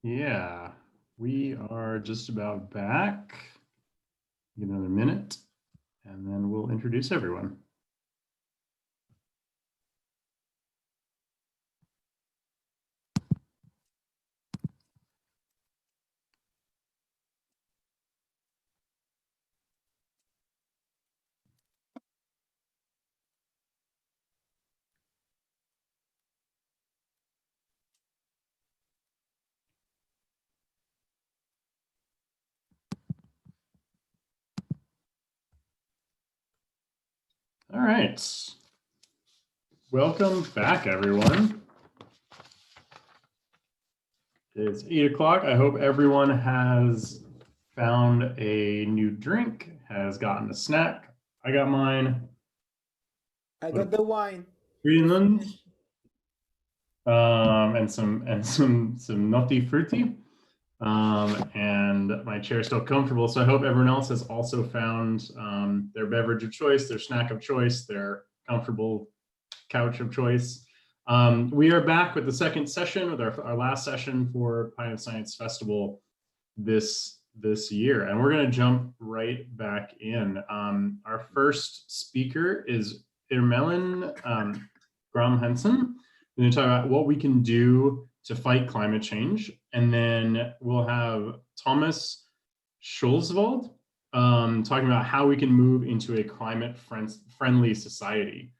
Yeah, we are just about back. Give it another minute, and then we'll introduce everyone. All right. Welcome back, everyone. It's 8 o'clock. I hope everyone has found a new drink, has gotten a snack. I got mine. I got the wine. Greenland. And some nutty fruity. And my chair is still comfortable. So I hope everyone else has also found their beverage of choice, their snack of choice, their comfortable couch of choice. We are back with the second session, with our last session for Pint of Science Festival this year, and we're going to jump right back in. Our first speaker is Irmelin Graham Hansen. We're going to talk about what we can do to fight climate change, and then we'll have Thomas Schulzwald talking about how we can move into a climate-friendly society.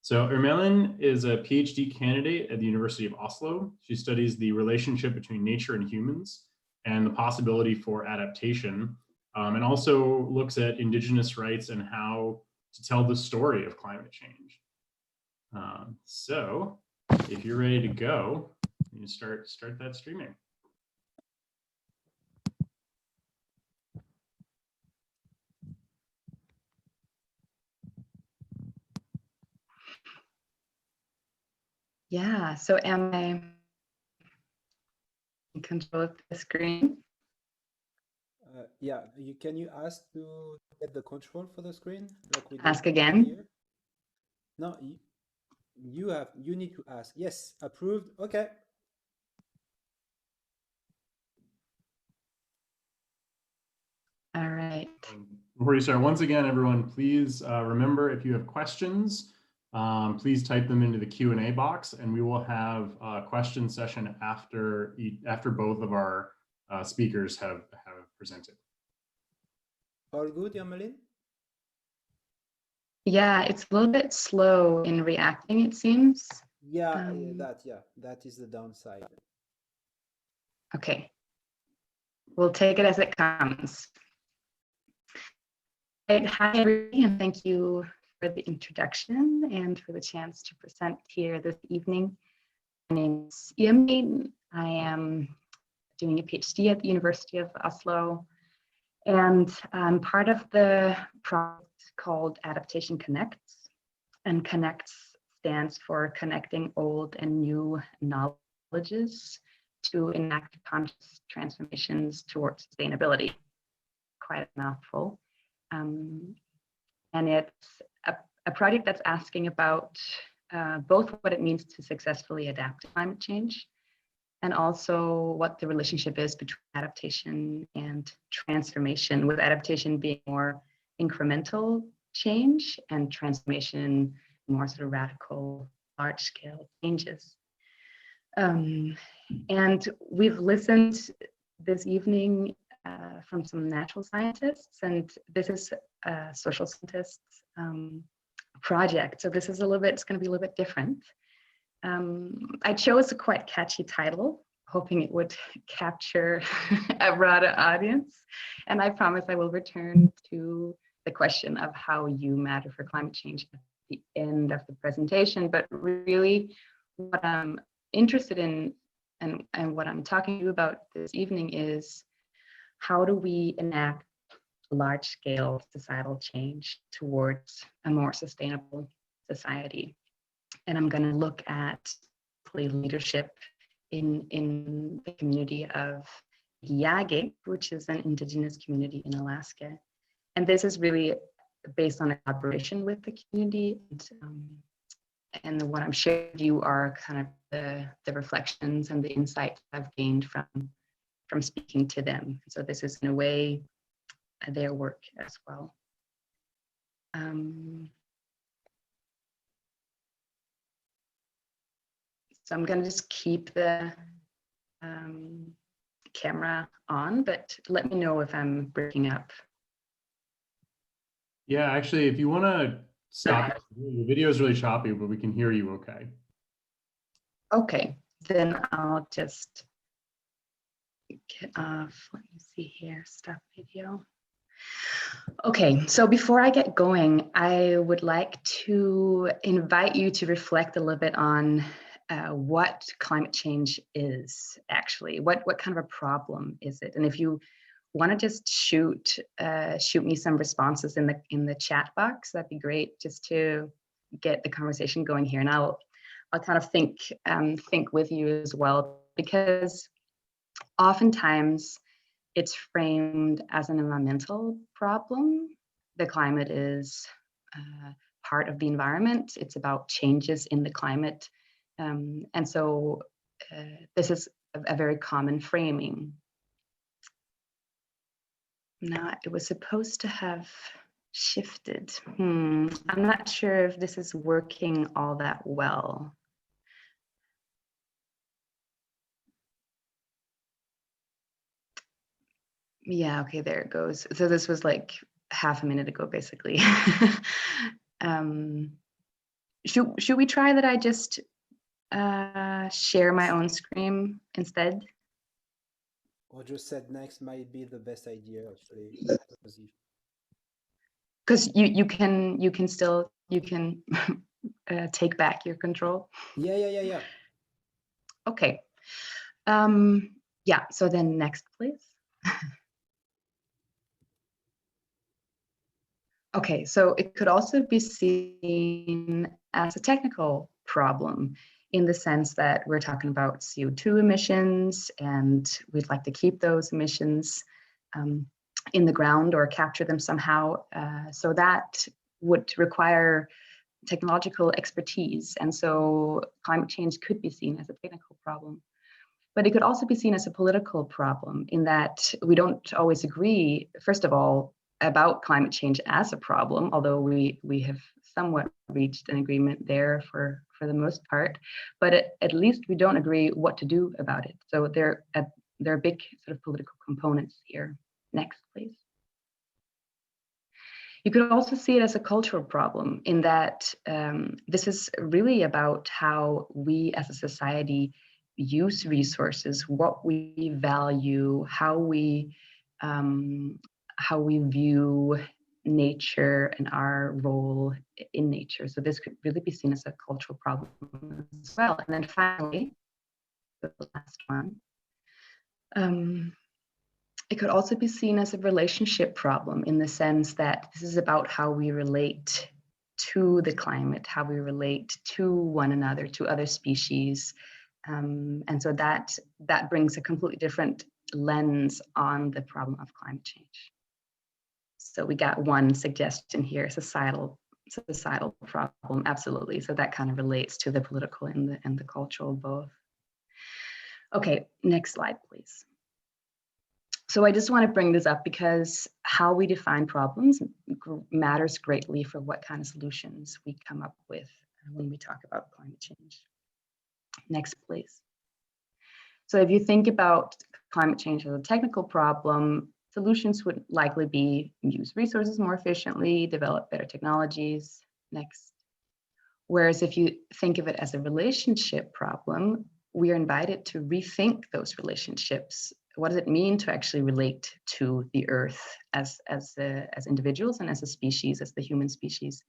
So Irmelin is a PhD candidate at the University of Oslo. She studies the relationship between nature and humans and the possibility for adaptation, and also looks at indigenous rights and how to tell the story of climate change. So if you're ready to go, you can start that streaming. Yeah, so am I in control of the screen? Yeah, can you ask to get the control for the screen? Like we Ask did again? here? No, you need to ask. Yes, approved. Okay. All right. Before you start, once again, everyone, please remember, if you have questions, please type them into the Q&A box, and we will have a question session after both of our speakers have presented. All good, Yamalin? Yeah, it's a little bit slow in reacting, it seems. Yeah, that is the downside. Okay. We'll take it as it comes. Right. Hi, everybody, and thank you for the introduction and for the chance to present here this evening. My name is Yamalin. I am doing a PhD at the University of Oslo, and I'm part of the project called Adaptation Connects. And Connects stands for Connecting Old and New Knowledges to Enact Conscious Transformations Towards Sustainability. Quite a mouthful. And it's a project that's asking about both what it means to successfully adapt to climate change, and also what the relationship is between adaptation and transformation, with adaptation being more incremental change and transformation more sort of radical, large-scale changes. And we've listened this evening from some natural scientists, and this is a social scientists project. So this is it's going to be a little bit different. I chose a quite catchy title, hoping it would capture a broader audience. And I promise I will return to the question of how you matter for climate change at the end of the presentation. But really, what I'm interested in and what I'm talking to you about this evening is, how do we enact large-scale societal change towards a more sustainable society? And I'm going to look at leadership in the community of Yagik, which is an indigenous community in Alaska. And this is really based on a collaboration with the community. And what I'm sharing with you are kind of the reflections and the insights I've gained from from speaking to them. So this is in a way their work as well. So I'm going to just keep the camera on, but let me know if I'm breaking up. Yeah, actually, if you want to stop, the video is really choppy, but we can hear you okay. Okay, then I'll just get off. Let me see here, stop video. Okay, so before I get going, I would like to invite you to reflect a little bit on what climate change is actually. What kind of a problem is it? And if you want to just shoot me some responses in the chat box, that'd be great, just to get the conversation going here. And I'll kind of think with you as well, because oftentimes it's framed as an environmental problem. The climate is part of the environment. It's about changes in the climate. And so this is a very common framing. Now, it was supposed to have shifted. I'm not sure if this is working all that well. Yeah, okay, there it goes. So this was like half a minute ago, basically. Should we try that I just share my own screen instead? What you said next might be the best idea, actually. Because you can still take back your control. Yeah. Okay. Yeah. So then next, please. Okay, so it could also be seen as a technical problem in the sense that we're talking about CO2 emissions, and we'd like to keep those emissions in the ground or capture them somehow. So that would require technological expertise. And so climate change could be seen as a technical problem. But it could also be seen as a political problem in that we don't always agree, first of all, about climate change as a problem, although we have somewhat reached an agreement there for the most part, but at least we don't agree what to do about it. So there are big sort of political components here. Next, please. You could also see it as a cultural problem in that this is really about how we as a society use resources, what we value, how we view nature and our role in nature. So this could really be seen as a cultural problem as well. And then finally, the last one, it could also be seen as a relationship problem in the sense that this is about how we relate to the climate, how we relate to one another, to other species. And so that brings a completely different lens on the problem of climate change. So we got one suggestion here, societal problem, absolutely. So that kind of relates to the political and the cultural both. Okay, next slide, please. So I just want to bring this up because how we define problems matters greatly for what kind of solutions we come up with when we talk about climate change. Next, please. So if you think about climate change as a technical problem, solutions would likely be use resources more efficiently, develop better technologies. Next. Whereas if you think of it as a relationship problem, we are invited to rethink those relationships. What does it mean to actually relate to the Earth as individuals and as a species, as the human species?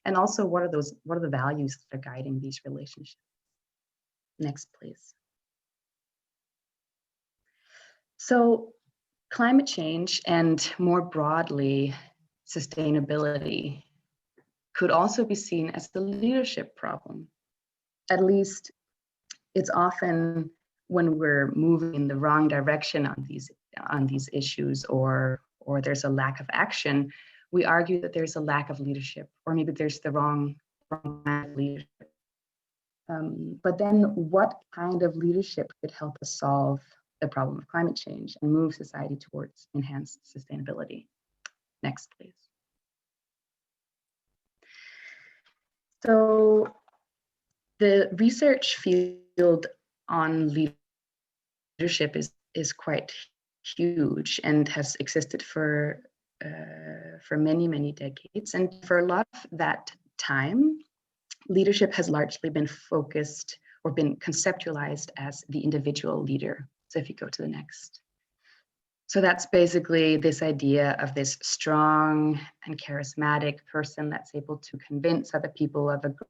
And also, what are the values that are guiding these relationships? Next, please. So climate change and more broadly, sustainability could also be seen as the leadership problem. At least it's often when we're moving in the wrong direction on these issues or there's a lack of action, we argue that there's a lack of leadership, or maybe there's the wrong kind of leadership. But then what kind of leadership could help us solve the problem of climate change and move society towards enhanced sustainability. Next, please. So the research field on leadership is quite huge and has existed for many decades. And for a lot of that time, leadership has largely been focused or been conceptualized as the individual leader. So if you go to the next. So that's basically this idea of this strong and charismatic person that's able to convince other people of a good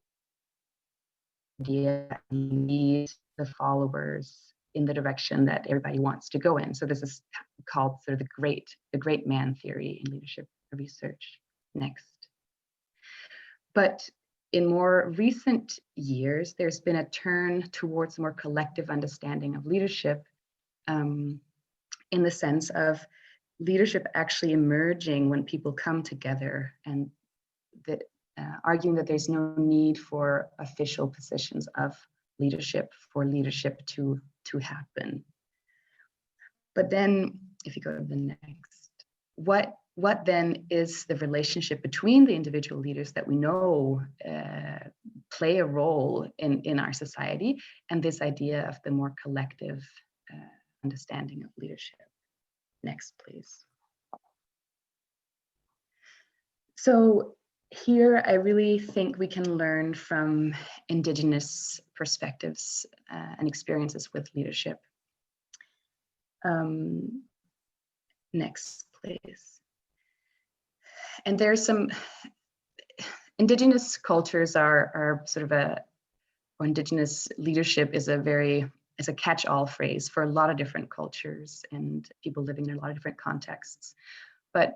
idea and lead the followers in the direction that everybody wants to go in. So this is called sort of the great man theory in leadership research. Next. But in more recent years, there's been a turn towards a more collective understanding of leadership, in the sense of leadership actually emerging when people come together, and that arguing that there's no need for official positions of leadership for leadership to happen. But then, if you go to the next, what then is the relationship between the individual leaders that we know play a role in our society, and this idea of the more collective understanding of leadership? Next, please. So here, I really think we can learn from Indigenous perspectives and experiences with leadership. Next, please. And there's some Indigenous cultures are sort of or Indigenous leadership is a catch-all phrase for a lot of different cultures and people living in a lot of different contexts. But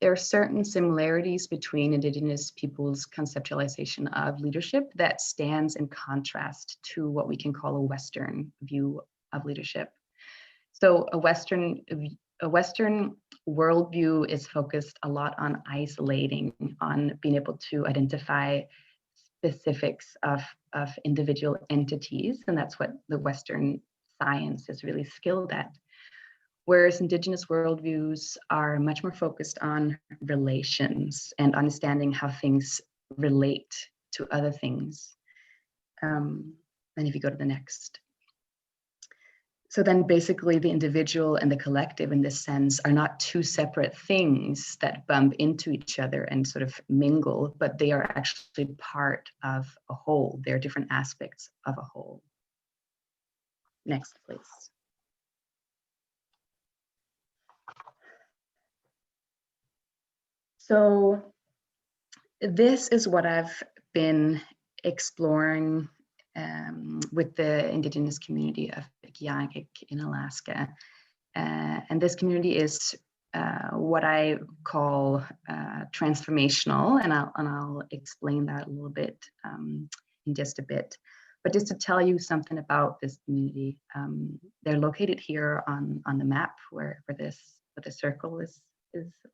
there are certain similarities between Indigenous peoples' conceptualization of leadership that stands in contrast to what we can call a Western view of leadership. So a Western worldview is focused a lot on isolating, on being able to identify specifics of individual entities, and that's what the Western science is really skilled at. Whereas Indigenous worldviews are much more focused on relations and understanding how things relate to other things. And if you go to the next. So then basically the individual and the collective in this sense are not two separate things that bump into each other and sort of mingle, but they are actually part of a whole. They're different aspects of a whole. Next, please. So this is what I've been exploring with the Indigenous community of Yaqik in Alaska. And this community is what I call transformational, and I'll explain that a little bit in just a bit. But just to tell you something about this community, they're located here on the map where the circle is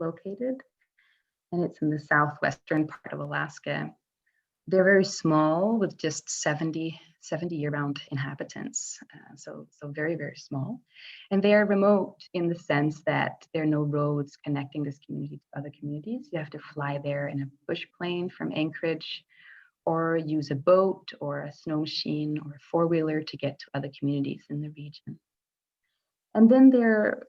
located, and it's in the southwestern part of Alaska. They're very small with just 70 year-round inhabitants, so very, very small. And they are remote in the sense that there are no roads connecting this community to other communities. You have to fly there in a bush plane from Anchorage, or use a boat or a snow machine or a four-wheeler to get to other communities in the region. And then they're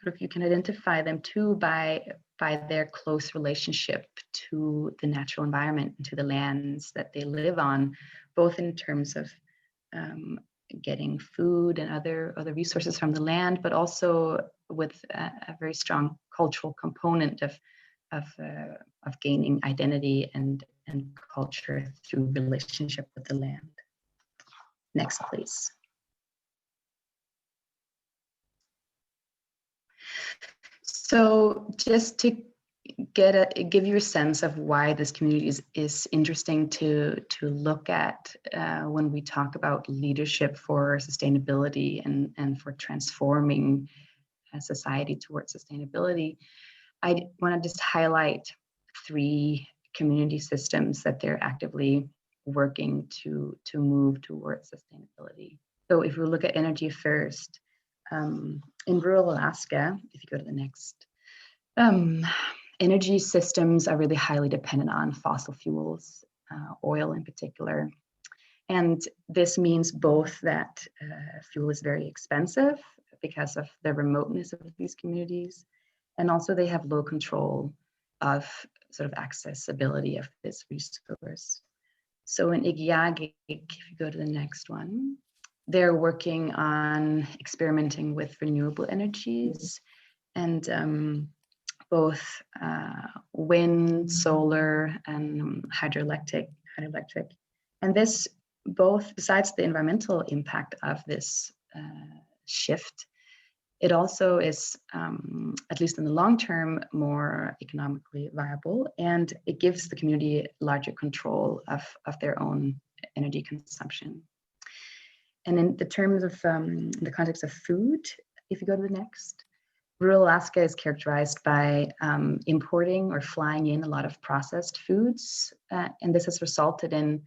sort of, you can identify them too by their close relationship to the natural environment and to the lands that they live on, both in terms of getting food and other resources from the land, but also with a very strong cultural component of gaining identity and culture through relationship with the land. Next, please. So just to give you a sense of why this community is interesting to look at when we talk about leadership for sustainability and for transforming a society towards sustainability, I want to just highlight 3 community systems that they're actively working to move towards sustainability. So if we look at energy first, in rural Alaska, if you go to the next, energy systems are really highly dependent on fossil fuels, oil in particular. And this means both that fuel is very expensive because of the remoteness of these communities, and also they have low control of sort of accessibility of this resource. So in Igiagig, if you go to the next one, they're working on experimenting with renewable energies and both wind, solar, and hydroelectric. And this both, besides the environmental impact of this shift, it also is, at least in the long term, more economically viable, and it gives the community larger control of their own energy consumption. And in the terms of the context of food, if you go to the next, rural Alaska is characterized by importing or flying in a lot of processed foods, and this has resulted in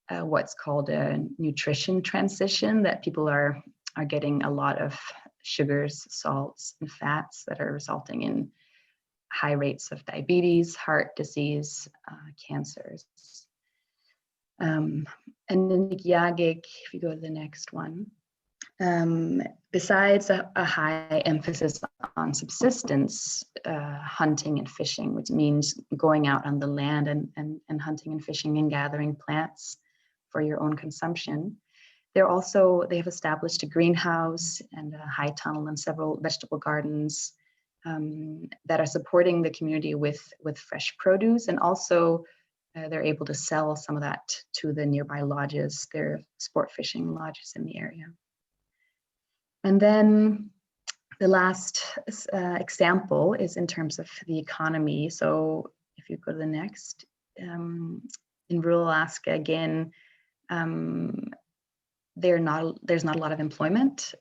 what's called a nutrition transition, that people are getting a lot of sugars, salts, and fats that are resulting in high rates of diabetes, heart disease, cancers. And in Igiagig, if you go to the next one, besides a high emphasis on subsistence, hunting and fishing, which means going out on the land and hunting and fishing and gathering plants for your own consumption, they have established a greenhouse and a high tunnel and several vegetable gardens that are supporting the community with fresh produce, and also they're able to sell some of that to the nearby lodges. They're sport fishing lodges in the area. And then the last example is in terms of the economy. So if you go to the next, in rural Alaska, again, there's not a lot of employment.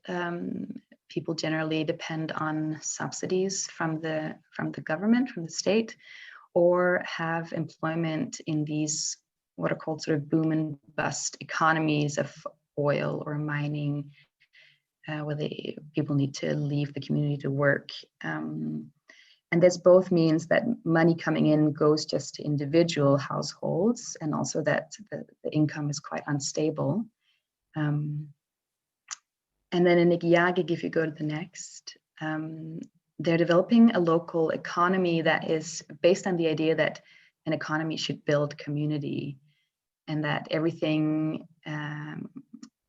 People generally depend on subsidies from the government, from the state, or have employment in these what are called sort of boom and bust economies of oil or mining, where people need to leave the community to work. And this both means that money coming in goes just to individual households, and also that the income is quite unstable. And then in Igiagig, if you go to the next, they're developing a local economy that is based on the idea that an economy should build community, and that everything,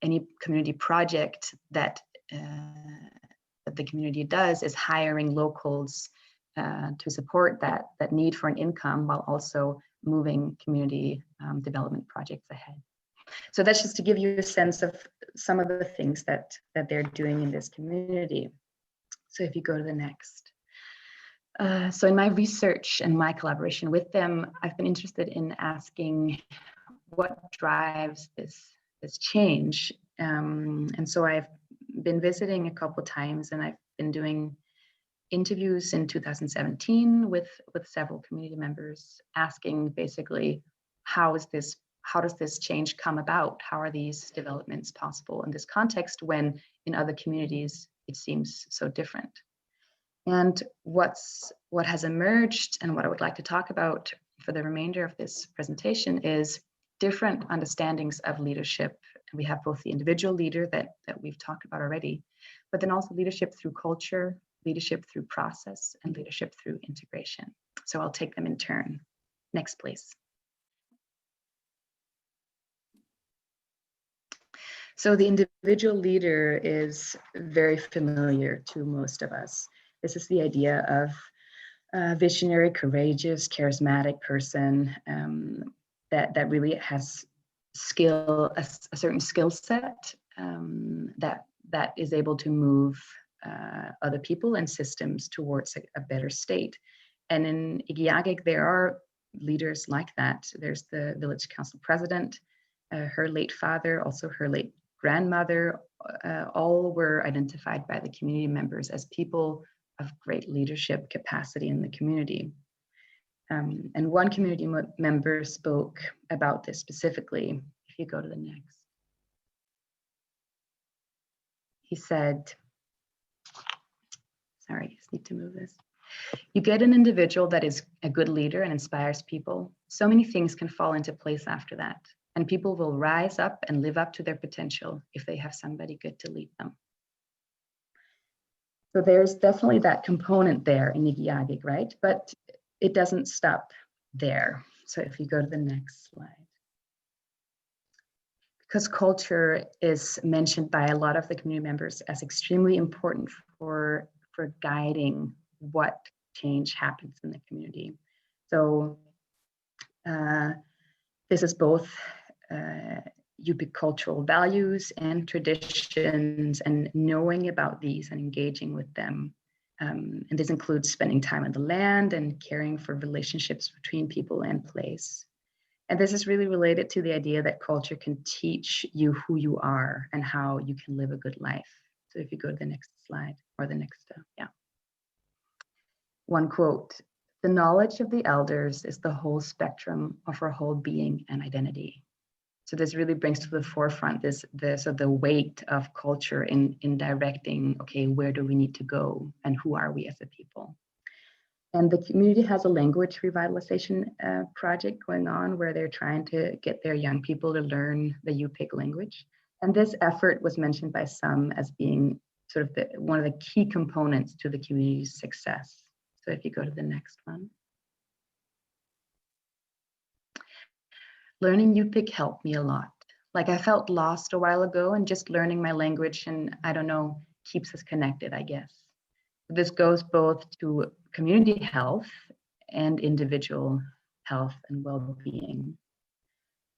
any community project that the community does is hiring locals to support that need for an income, while also moving community development projects ahead. So that's just to give you a sense of some of the things that they're doing in this community. So if you go to the next. So in my research and my collaboration with them, I've been interested in asking what drives this change. And so I've been visiting a couple of times, and I've been doing interviews in 2017 with several community members, asking basically, how does this change come about? How are these developments possible in this context when in other communities it seems so different? And what has emerged, and what I would like to talk about for the remainder of this presentation, is different understandings of leadership. And we have both the individual leader that we've talked about already, but then also leadership through culture, leadership through process, and leadership through integration. So I'll take them in turn. Next, please. So the individual leader is very familiar to most of us. This is the idea of a visionary, courageous, charismatic person that really has a certain skill set that is able to move other people and systems towards a better state. And in Igiagig, there are leaders like that. There's the village council president, her late father, also her late grandmother, all were identified by the community members as people of great leadership capacity in the community. And one community member spoke about this specifically. If you go to the next. He said, sorry, I just need to move this. You get an individual that is a good leader and inspires people. So many things can fall into place after that. And people will rise up and live up to their potential if they have somebody good to lead them. So there's definitely that component there in Igiagig, right? But it doesn't stop there. So if you go to the next slide. Because culture is mentioned by a lot of the community members as extremely important for guiding what change happens in the community. So this is both Yupik cultural values and traditions, and knowing about these and engaging with them. And this includes spending time on the land and caring for relationships between people and place. And this is really related to the idea that culture can teach you who you are and how you can live a good life. So if you go to the next slide, or the next, yeah. One quote, "The knowledge of the elders is the whole spectrum of our whole being and identity." So this really brings to the forefront the weight of culture in directing, okay, where do we need to go and who are we as a people? And the community has a language revitalization project going on where they're trying to get their young people to learn the Yupik language. And this effort was mentioned by some as being sort of one of the key components to the community's success. So if you go to the next one. Learning Yupik helped me a lot. Like I felt lost a while ago, and just learning my language and I don't know, keeps us connected, I guess. This goes both to community health and individual health and well-being.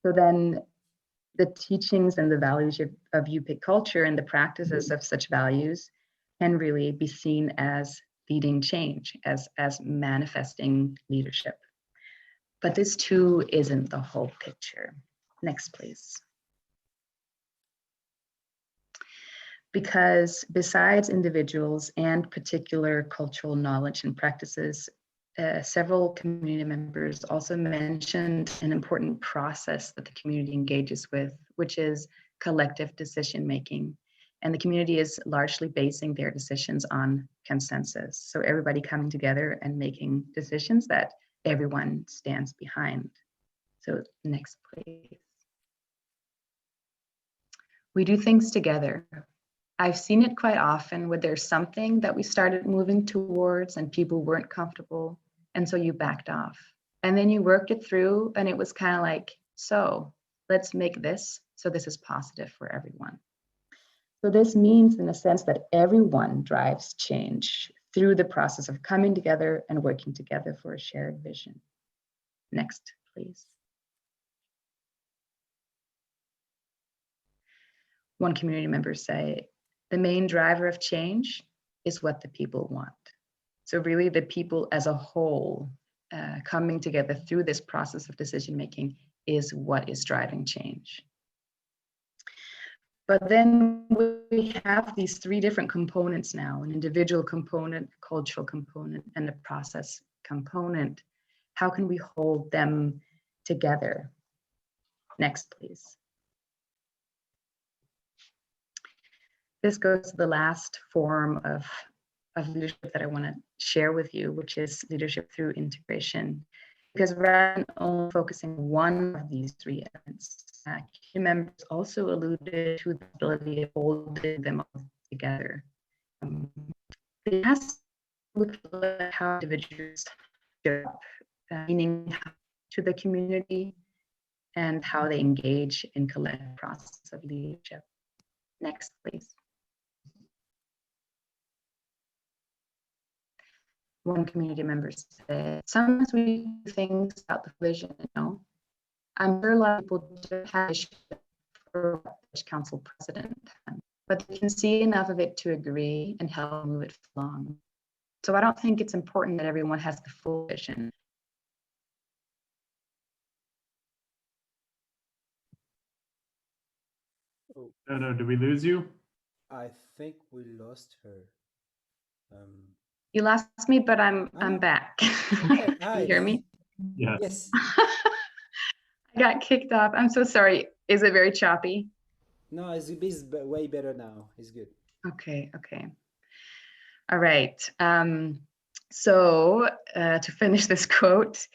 So then the teachings and the values of Yupik culture and the practices of such values can really be seen as leading change, as manifesting leadership. But this too isn't the whole picture. Next, please. Because besides individuals and particular cultural knowledge and practices, several community members also mentioned an important process that the community engages with, which is collective decision making. And the community is largely basing their decisions on consensus. So everybody coming together and making decisions that everyone stands behind. So next, please. We do things together. I've seen it quite often where there's something that we started moving towards and people weren't comfortable. And so you backed off. And then you worked it through and it was kind of like, so let's make this so this is positive for everyone. So this means in a sense that everyone drives change through the process of coming together and working together for a shared vision. Next, please. One community member say, the main driver of change is what the people want. So really the people as a whole coming together through this process of decision making is what is driving change. But then we have these three different components now, an individual component, cultural component, and a process component. How can we hold them together? Next, please. This goes to the last form of leadership that I want to share with you, which is leadership through integration. Because rather than only focusing on one of these three elements, key members also alluded to the ability of holding them all together. It has to do with how individuals show up, meaning to the community and how they engage in collective process of leadership. Next, please. One community member said, sometimes we do things about the vision, you know. I'm sure a lot of people do have issues for what council president, but they can see enough of it to agree and help move it along. So I don't think it's important that everyone has the full vision. Oh, No, did we lose you? I think we lost her. You lost me, but I'm back. Okay, Can you hear me? Yes. Yes. I got kicked off. I'm so sorry. Is it very choppy? No, it's way better now. It's good. Okay, okay. All right. So to finish this quote,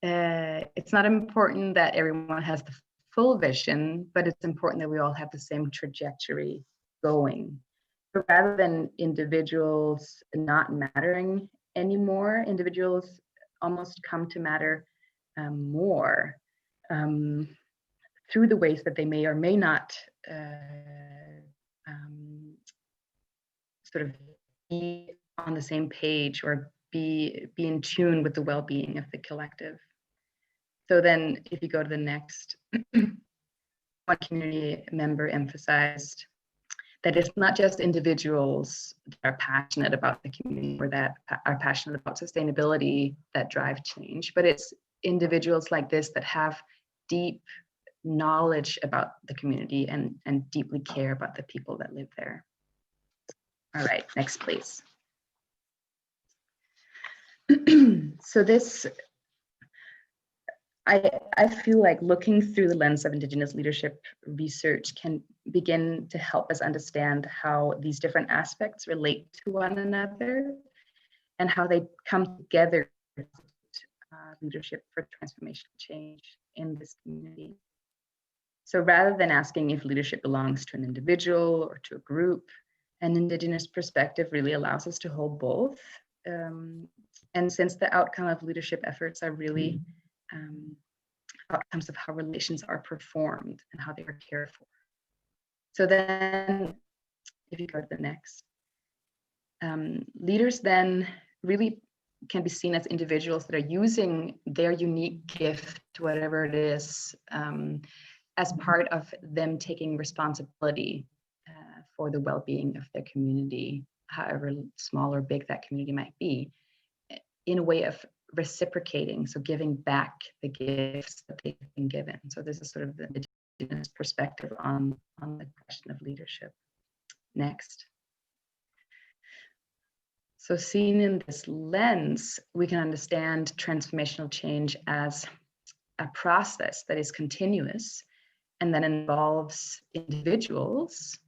it's not important that everyone has the full vision, but it's important that we all have the same trajectory going. So rather than individuals not mattering anymore, individuals almost come to matter more through the ways that they may or may not um, sort of be on the same page or be in tune with the well-being of the collective. So then if you go to the next, one community member emphasized that it's not just individuals that are passionate about the community or that are passionate about sustainability that drive change, but it's individuals like this that have deep knowledge about the community and deeply care about the people that live there. All right, next please. So this, I feel like looking through the lens of Indigenous leadership research can begin to help us understand how these different aspects relate to one another and how they come together leadership for transformational change in this community. So rather than asking if leadership belongs to an individual or to a group, an Indigenous perspective really allows us to hold both. And since the outcome of leadership efforts are really outcomes of how relations are performed and how they are cared for. So then, if you go to the next, leaders then really can be seen as individuals that are using their unique gift, whatever it is, as part of them taking responsibility for the well-being of their community, however small or big that community might be, in a way of reciprocating, so giving back the gifts that they've been given. So this is sort of the Indigenous perspective on the question of leadership. Next. So seen in this lens, we can understand transformational change as a process that is continuous and that involves individuals,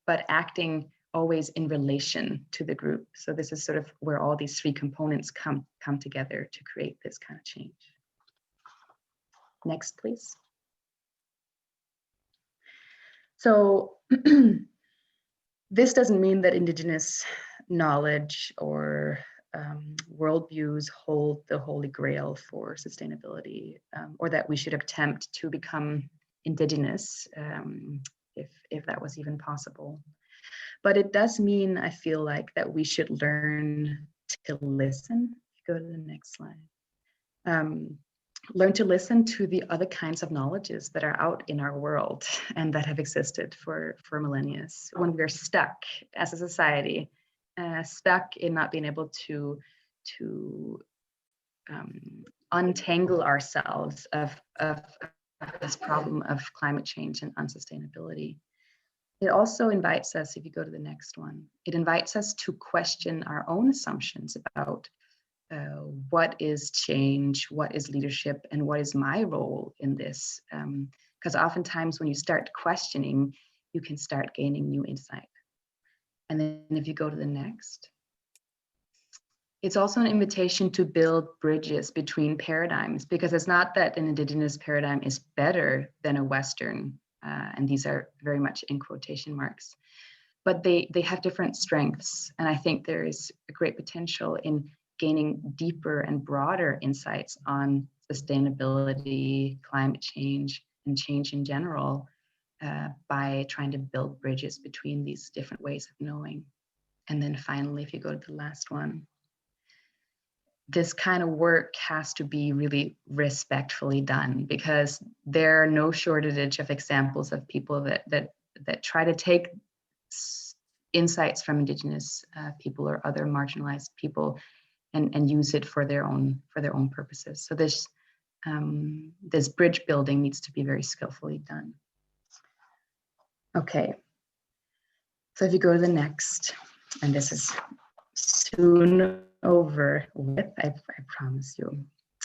but acting always in relation to the group. So this is sort of where all these three components come together to create this kind of change. Next, please. So this doesn't mean that Indigenous knowledge or worldviews hold the holy grail for sustainability, or that we should attempt to become Indigenous, if that was even possible. But it does mean, I feel like, that we should learn to listen. Go to the next slide. Learn to listen to the other kinds of knowledges that are out in our world and that have existed for millennia. When we're stuck as a society, stuck in not being able to untangle ourselves of this problem of climate change and unsustainability. It also invites us, if you go to the next one, it invites us to question our own assumptions about what is change, what is leadership, and what is my role in this? Because oftentimes when you start questioning, you can start gaining new insight. And then if you go to the next, it's also an invitation to build bridges between paradigms, because it's not that an Indigenous paradigm is better than a Western, and these are very much in quotation marks, but they have different strengths. And I think there is a great potential in gaining deeper and broader insights on sustainability, climate change, and change in general by trying to build bridges between these different ways of knowing. And then finally, if you go to the last one, this kind of work has to be really respectfully done, because there are no shortage of examples of people that try to take insights from Indigenous people or other marginalized people and use it for their own purposes. So this bridge building needs to be very skillfully done. Okay, so if you go to the next, and this is soon over with, I promise you.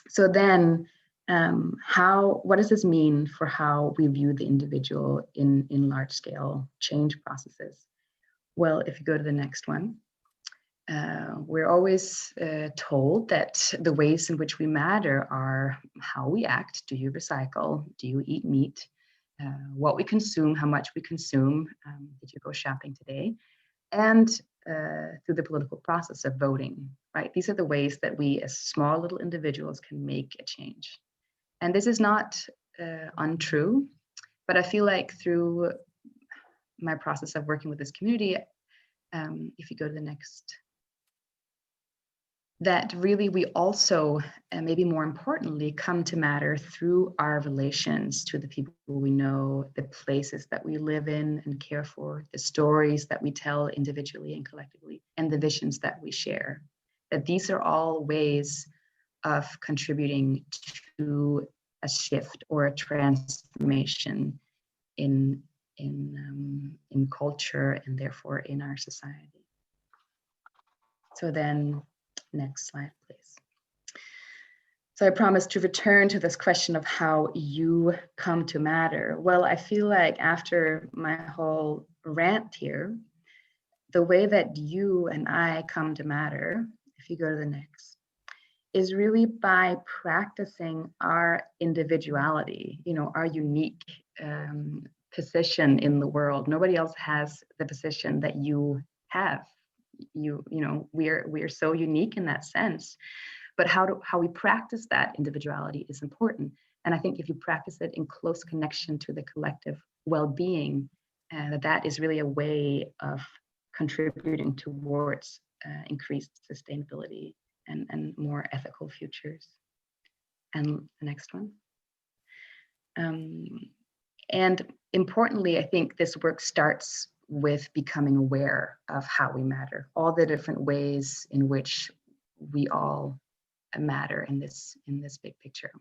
So then, what does this mean for how we view the individual in large-scale change processes? Well, if you go to the next one, we're always told that the ways in which we matter are how we act. Do you recycle? Do you eat meat? What we consume, how much we consume. Did you go shopping today? And through the political process of voting, right? These are the ways that we as small little individuals can make a change. And this is not untrue, but I feel like through my process of working with this community, if you go to the next, that really we also, and maybe more importantly, come to matter through our relations to the people we know, the places that we live in and care for, the stories that we tell individually and collectively, and the visions that we share. That these are all ways of contributing to a shift or a transformation in culture and therefore in our society. So then, next slide, please. So I promised to return to this question of how you come to matter. Well, I feel like after my whole rant here, the way that you and I come to matter, if you go to the next, is really by practicing our individuality, our unique position in the world. Nobody else has the position that you have. We are so unique in that sense, but how we practice that individuality is important. And I think if you practice it in close connection to the collective well-being, that is really a way of contributing towards increased sustainability and more ethical futures. And the next one. And importantly, I think this work starts with becoming aware of how we matter, all the different ways in which we all matter in this big picture.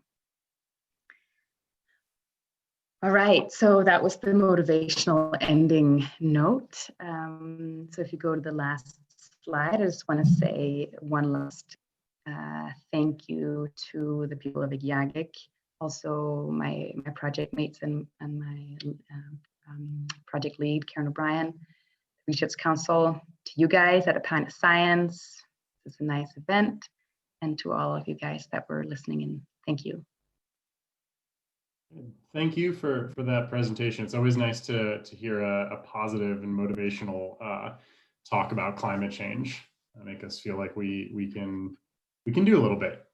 All right, so that was the motivational ending note. So if you go to the last slide, I just want to say one last thank you to the people of Igiagik, also my project mates and my project lead, Karen O'Brien, Research Council, to you guys at A Pint of Science. It's a nice event, and to all of you guys that were listening in. Thank you. Thank you for that presentation. It's always nice to hear a positive and motivational talk about climate change. Make us feel like we can do a little bit.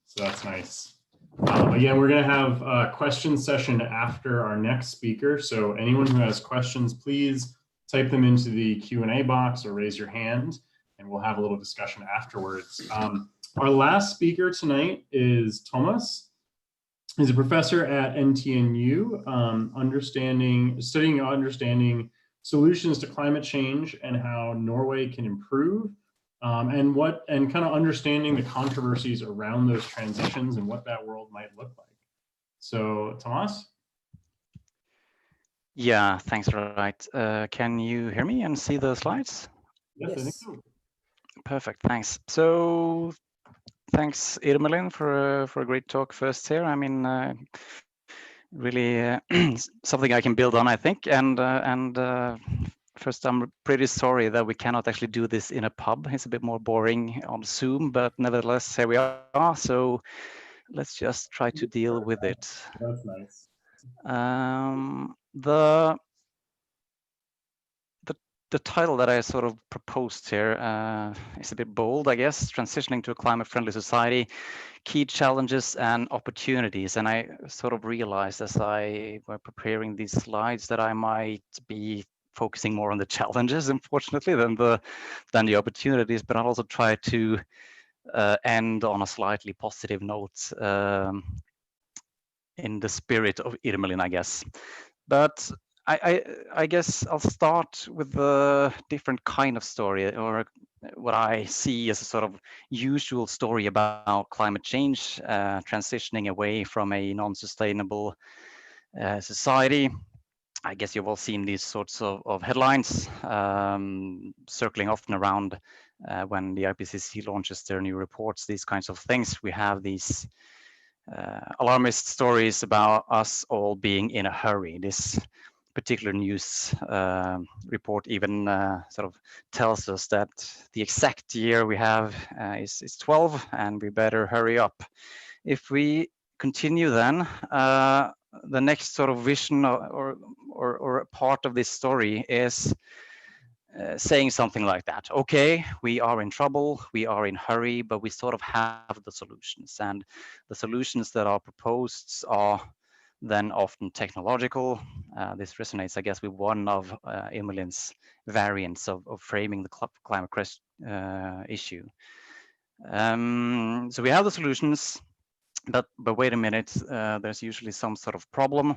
So that's nice. Again, we're going to have a question session after our next speaker. So anyone who has questions, please type them into the Q&A box or raise your hand, and we'll have a little discussion afterwards. Our last speaker tonight is Thomas. He's a professor at NTNU, understanding solutions to climate change and how Norway can improve, and kind of understanding the controversies around those transitions and what that world might look like. So, Thomas? Yeah, thanks, right. Can you hear me and see the slides? Yes, I think so. Perfect, thanks. So thanks, Irmelin, for a great talk first here. I mean, really something I can build on, I think. And first, I'm pretty sorry that we cannot actually do this in a pub. It's a bit more boring on Zoom, but nevertheless, here we are. So let's just try to deal with it. That's nice. The title that I sort of proposed here is a bit bold, I guess. Transitioning to a climate-friendly society, key challenges and opportunities. And I sort of realized as I were preparing these slides that I might be focusing more on the challenges, unfortunately, than the opportunities. But I'll also try to end on a slightly positive note in the spirit of Irmelin, I guess. But I guess I'll start with a different kind of story, or what I see as a sort of usual story about climate change, transitioning away from a non-sustainable society. I guess you've all seen these sorts of headlines circling often around when the IPCC launches their new reports, these kinds of things. We have these alarmist stories about us all being in a hurry. This particular news report even sort of tells us that the exact year we have is 12, and we better hurry up. If we continue then, the next sort of vision or a part of this story is saying something like that. Okay, we are in trouble, we are in hurry, but we sort of have the solutions. And the solutions that are proposed are then often technological. This resonates, I guess, with one of Emilien's variants of framing the climate crisis issue. So we have the solutions, but wait a minute, there's usually some sort of problem.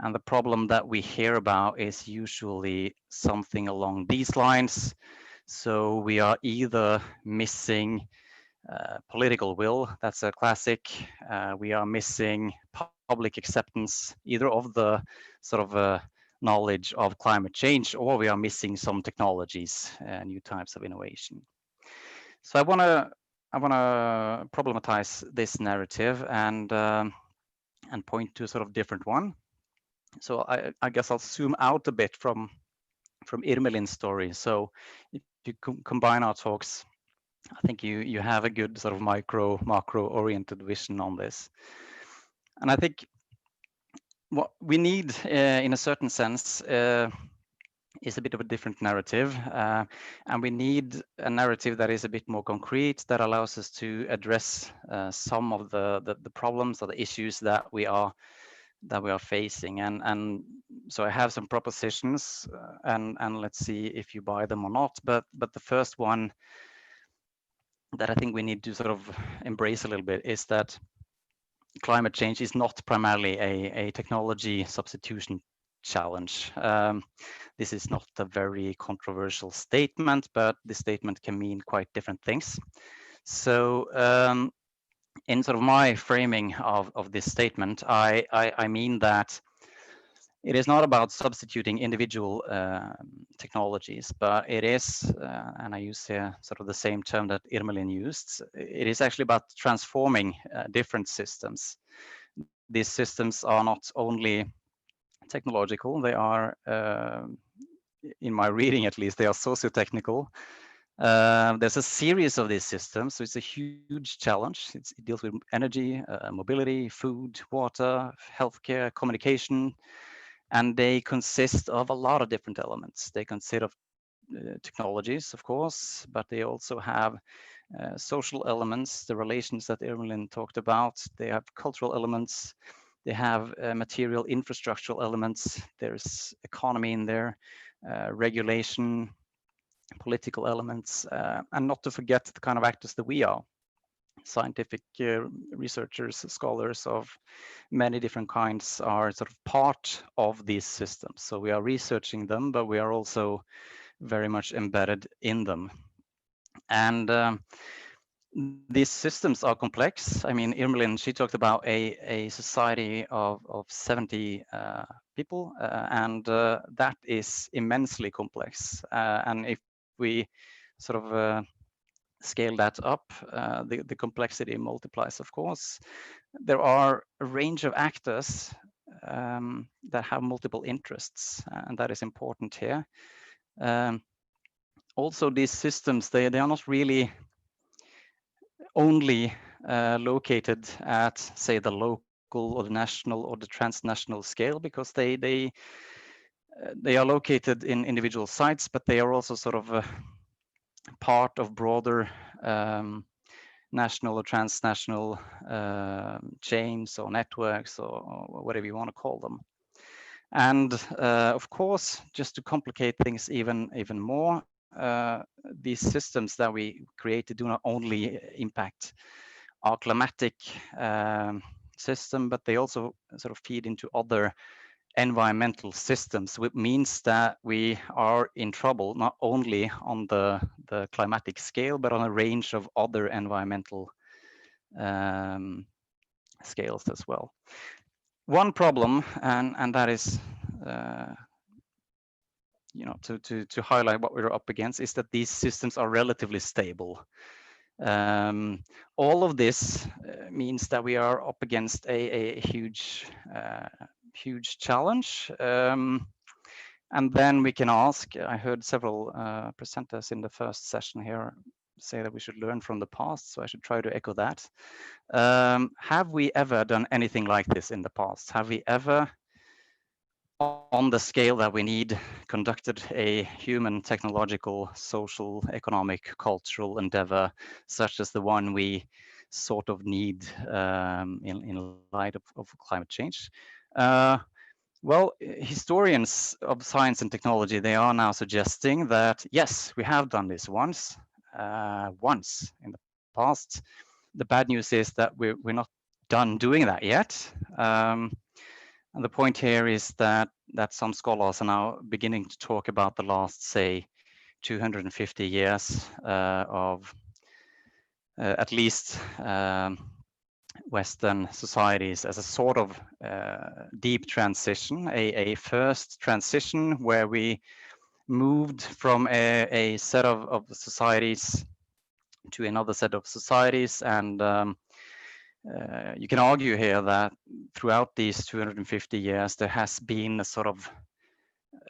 And the problem that we hear about is usually something along these lines. So we are either missing political will, that's a classic. We are missing public acceptance, either of the sort of knowledge of climate change, or we are missing some technologies, new types of innovation. So I want to problematize this narrative and point to a sort of different one. So I guess I'll zoom out a bit from Irmelin's story. So if you combine our talks, I think you have a good sort of macro oriented vision on this. And I think what we need in a certain sense is a bit of a different narrative. And we need a narrative that is a bit more concrete, that allows us to address some of the problems or the issues that we are facing. And so I have some propositions, and let's see if you buy them or not. But the first one that I think we need to sort of embrace a little bit is that climate change is not primarily a technology substitution challenge. This is not a very controversial statement, but this statement can mean quite different things. So in sort of my framing of this statement, I mean that it is not about substituting individual technologies, but it is, and I use here sort of the same term that Irmelin used, it is actually about transforming different systems. These systems are not only technological, they are, in my reading at least, they are socio-technical. There's a series of these systems, so it's a huge challenge. It deals with energy, mobility, food, water, healthcare, communication, and they consist of a lot of different elements. They consist of technologies, of course, but they also have social elements, the relations that Irmelin talked about. They have cultural elements. They have material infrastructural elements. There's economy in there, regulation, political elements, and not to forget the kind of actors that we are. Scientific researchers, scholars of many different kinds are sort of part of these systems. So we are researching them, but we are also very much embedded in them. And these systems are complex. I mean, Irmelin, she talked about a society of 70 people, and that is immensely complex. And if we sort of scale that up, the complexity multiplies, of course. There are a range of actors that have multiple interests, and that is important here. Also, these systems, they are not really only located at, say, the local or the national or the transnational scale, because they are located in individual sites, but they are also sort of part of broader national or transnational chains or networks or whatever you want to call them. And of course, just to complicate things even more, these systems that we created do not only impact our climatic system, but they also sort of feed into other environmental systems, which means that we are in trouble not only on the climatic scale, but on a range of other environmental scales as well. One problem, and that is to highlight what we're up against is that these systems are relatively stable. All of this means that we are up against a huge challenge. And then we can ask, I heard several presenters in the first session here say that we should learn from the past, so I should try to echo that. Have we ever done anything like this in the past? Have we ever, on the scale that we need, conducted a human, technological, social, economic, cultural endeavor such as the one we sort of need in light of climate change? Well, historians of science and technology, they are now suggesting that, yes, we have done this once in the past. The bad news is that we're not done doing that yet. And the point here is that some scholars are now beginning to talk about the last, say, 250 years of at least Western societies as a sort of deep transition, a first transition where we moved from a set of societies to another set of societies. And you can argue here that throughout these 250 years, there has been a sort of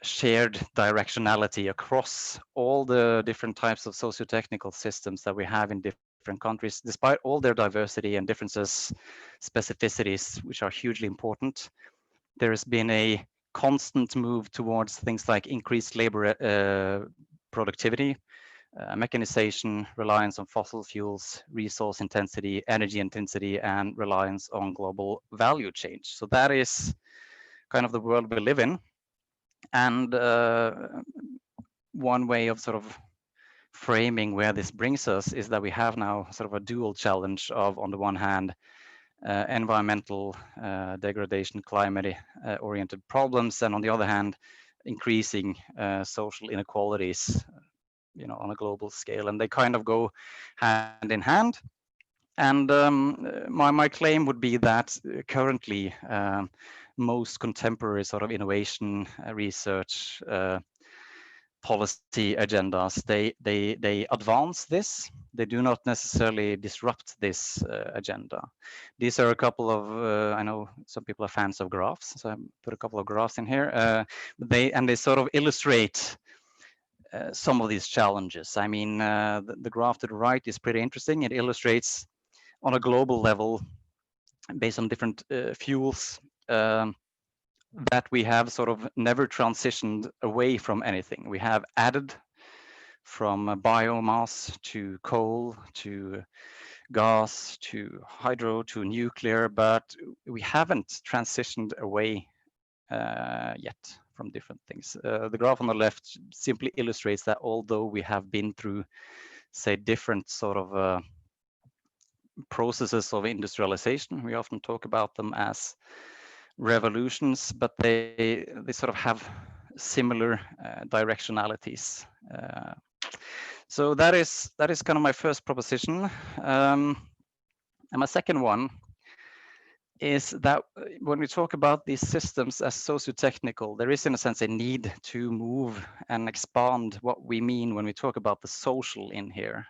shared directionality across all the different types of socio-technical systems that we have in different countries, despite all their diversity and differences, specificities, which are hugely important. There has been a constant move towards things like increased labor productivity, mechanization, reliance on fossil fuels, resource intensity, energy intensity, and reliance on global value change. So that is kind of the world we live in. And one way of sort of framing where this brings us is that we have now sort of a dual challenge of, on the one hand, environmental degradation, climate oriented problems, and on the other hand, increasing social inequalities, on a global scale, and they kind of go hand in hand. And my claim would be that currently most contemporary sort of innovation research policy agendas, they advance this. They do not necessarily disrupt this agenda. These are a couple of, I know some people are fans of graphs, so I put a couple of graphs in here. They sort of illustrate some of these challenges. I mean, the graph to the right is pretty interesting. It illustrates on a global level, based on different fuels, that we have sort of never transitioned away from anything. We have added from biomass to coal to gas to hydro to nuclear, but we haven't transitioned away yet from different things. The graph on the left simply illustrates that although we have been through, say, different sort of processes of industrialization, we often talk about them as revolutions, but they sort of have similar directionalities. So that is kind of my first proposition. And my second one is that when we talk about these systems as socio-technical, there is in a sense a need to move and expand what we mean when we talk about the social in here.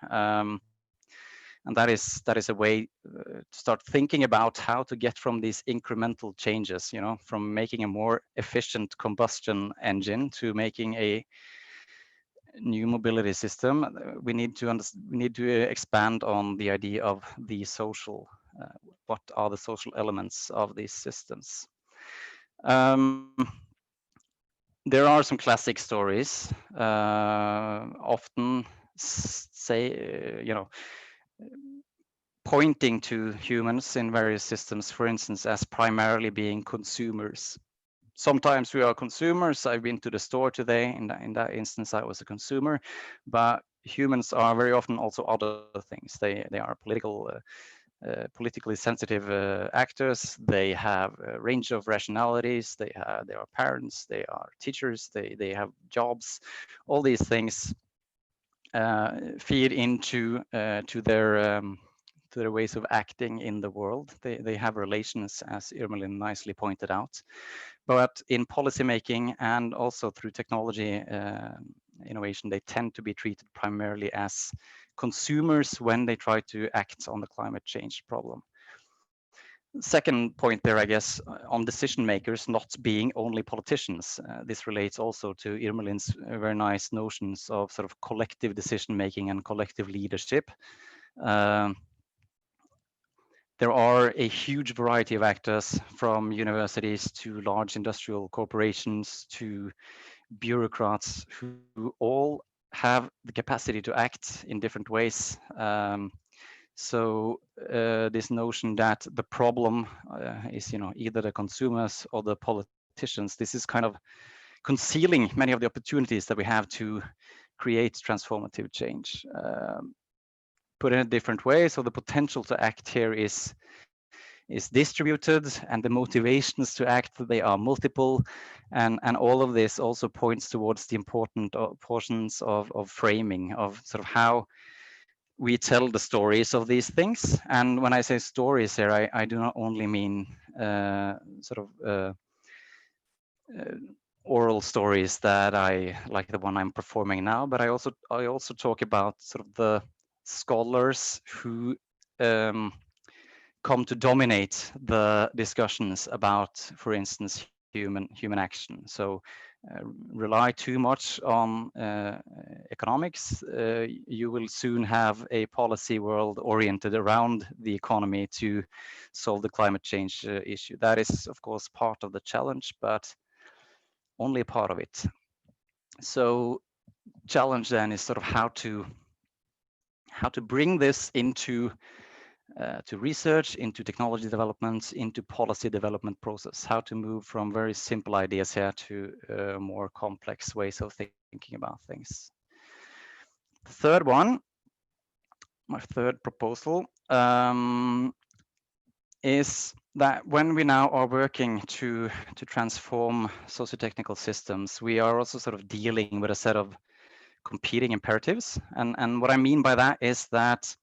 And that is a way to start thinking about how to get from these incremental changes, from making a more efficient combustion engine to making a new mobility system. We need to expand on the idea of the social. What are the social elements of these systems? There are some classic stories, often say, pointing to humans in various systems, for instance, as primarily being consumers. Sometimes we are consumers. I've been to the store today. In that instance, I was a consumer, but humans are very often also other things. They are politically sensitive actors. They have a range of rationalities. They are parents. They are teachers. They have jobs. All these things feed into to their their ways of acting in the world. They have relations, as Irmelin nicely pointed out. But in policymaking and also through technology innovation, they tend to be treated primarily as consumers when they try to act on the climate change problem. Second point there, I guess, on decision makers not being only politicians. This relates also to Irmelin's very nice notions of sort of collective decision making and collective leadership. There are a huge variety of actors, from universities to large industrial corporations to bureaucrats, who all have the capacity to act in different ways. So this notion that the problem is, either the consumers or the politicians, this is kind of concealing many of the opportunities that we have to create transformative change. Put in a different way, so the potential to act here is distributed, and the motivations to act, they are multiple, and all of this also points towards the important portions of framing, of sort of how we tell the stories of these things. And when I say stories here, I do not only mean oral stories that I like, the one I'm performing now, but I also talk about sort of the scholars who come to dominate the discussions about, for instance, human action. So rely too much on economics, you will soon have a policy world oriented around the economy to solve the climate change issue. That is, of course, part of the challenge, but only a part of it. So challenge then is sort of how to bring this into to research, into technology development, into policy development process, how to move from very simple ideas here to more complex ways of thinking about things. The third one, my third proposal, is that when we now are working to transform socio-technical systems, we are also sort of dealing with a set of competing imperatives. And what I mean by that is that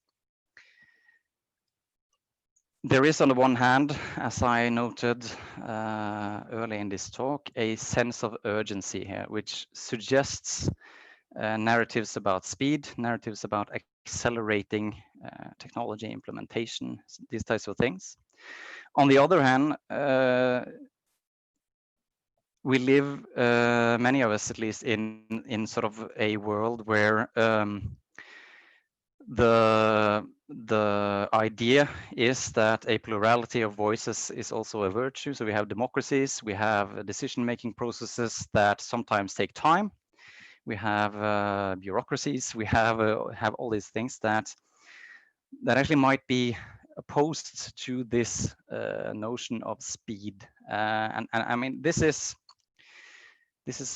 there is, on the one hand, as I noted early in this talk, a sense of urgency here, which suggests narratives about speed, narratives about accelerating technology implementation, these types of things. On the other hand, we live, many of us at least, in sort of a world where the idea is that a plurality of voices is also a virtue. So we have democracies, we have decision-making processes that sometimes take time. We have bureaucracies, we have all these things that actually might be opposed to this notion of speed. And I mean, this is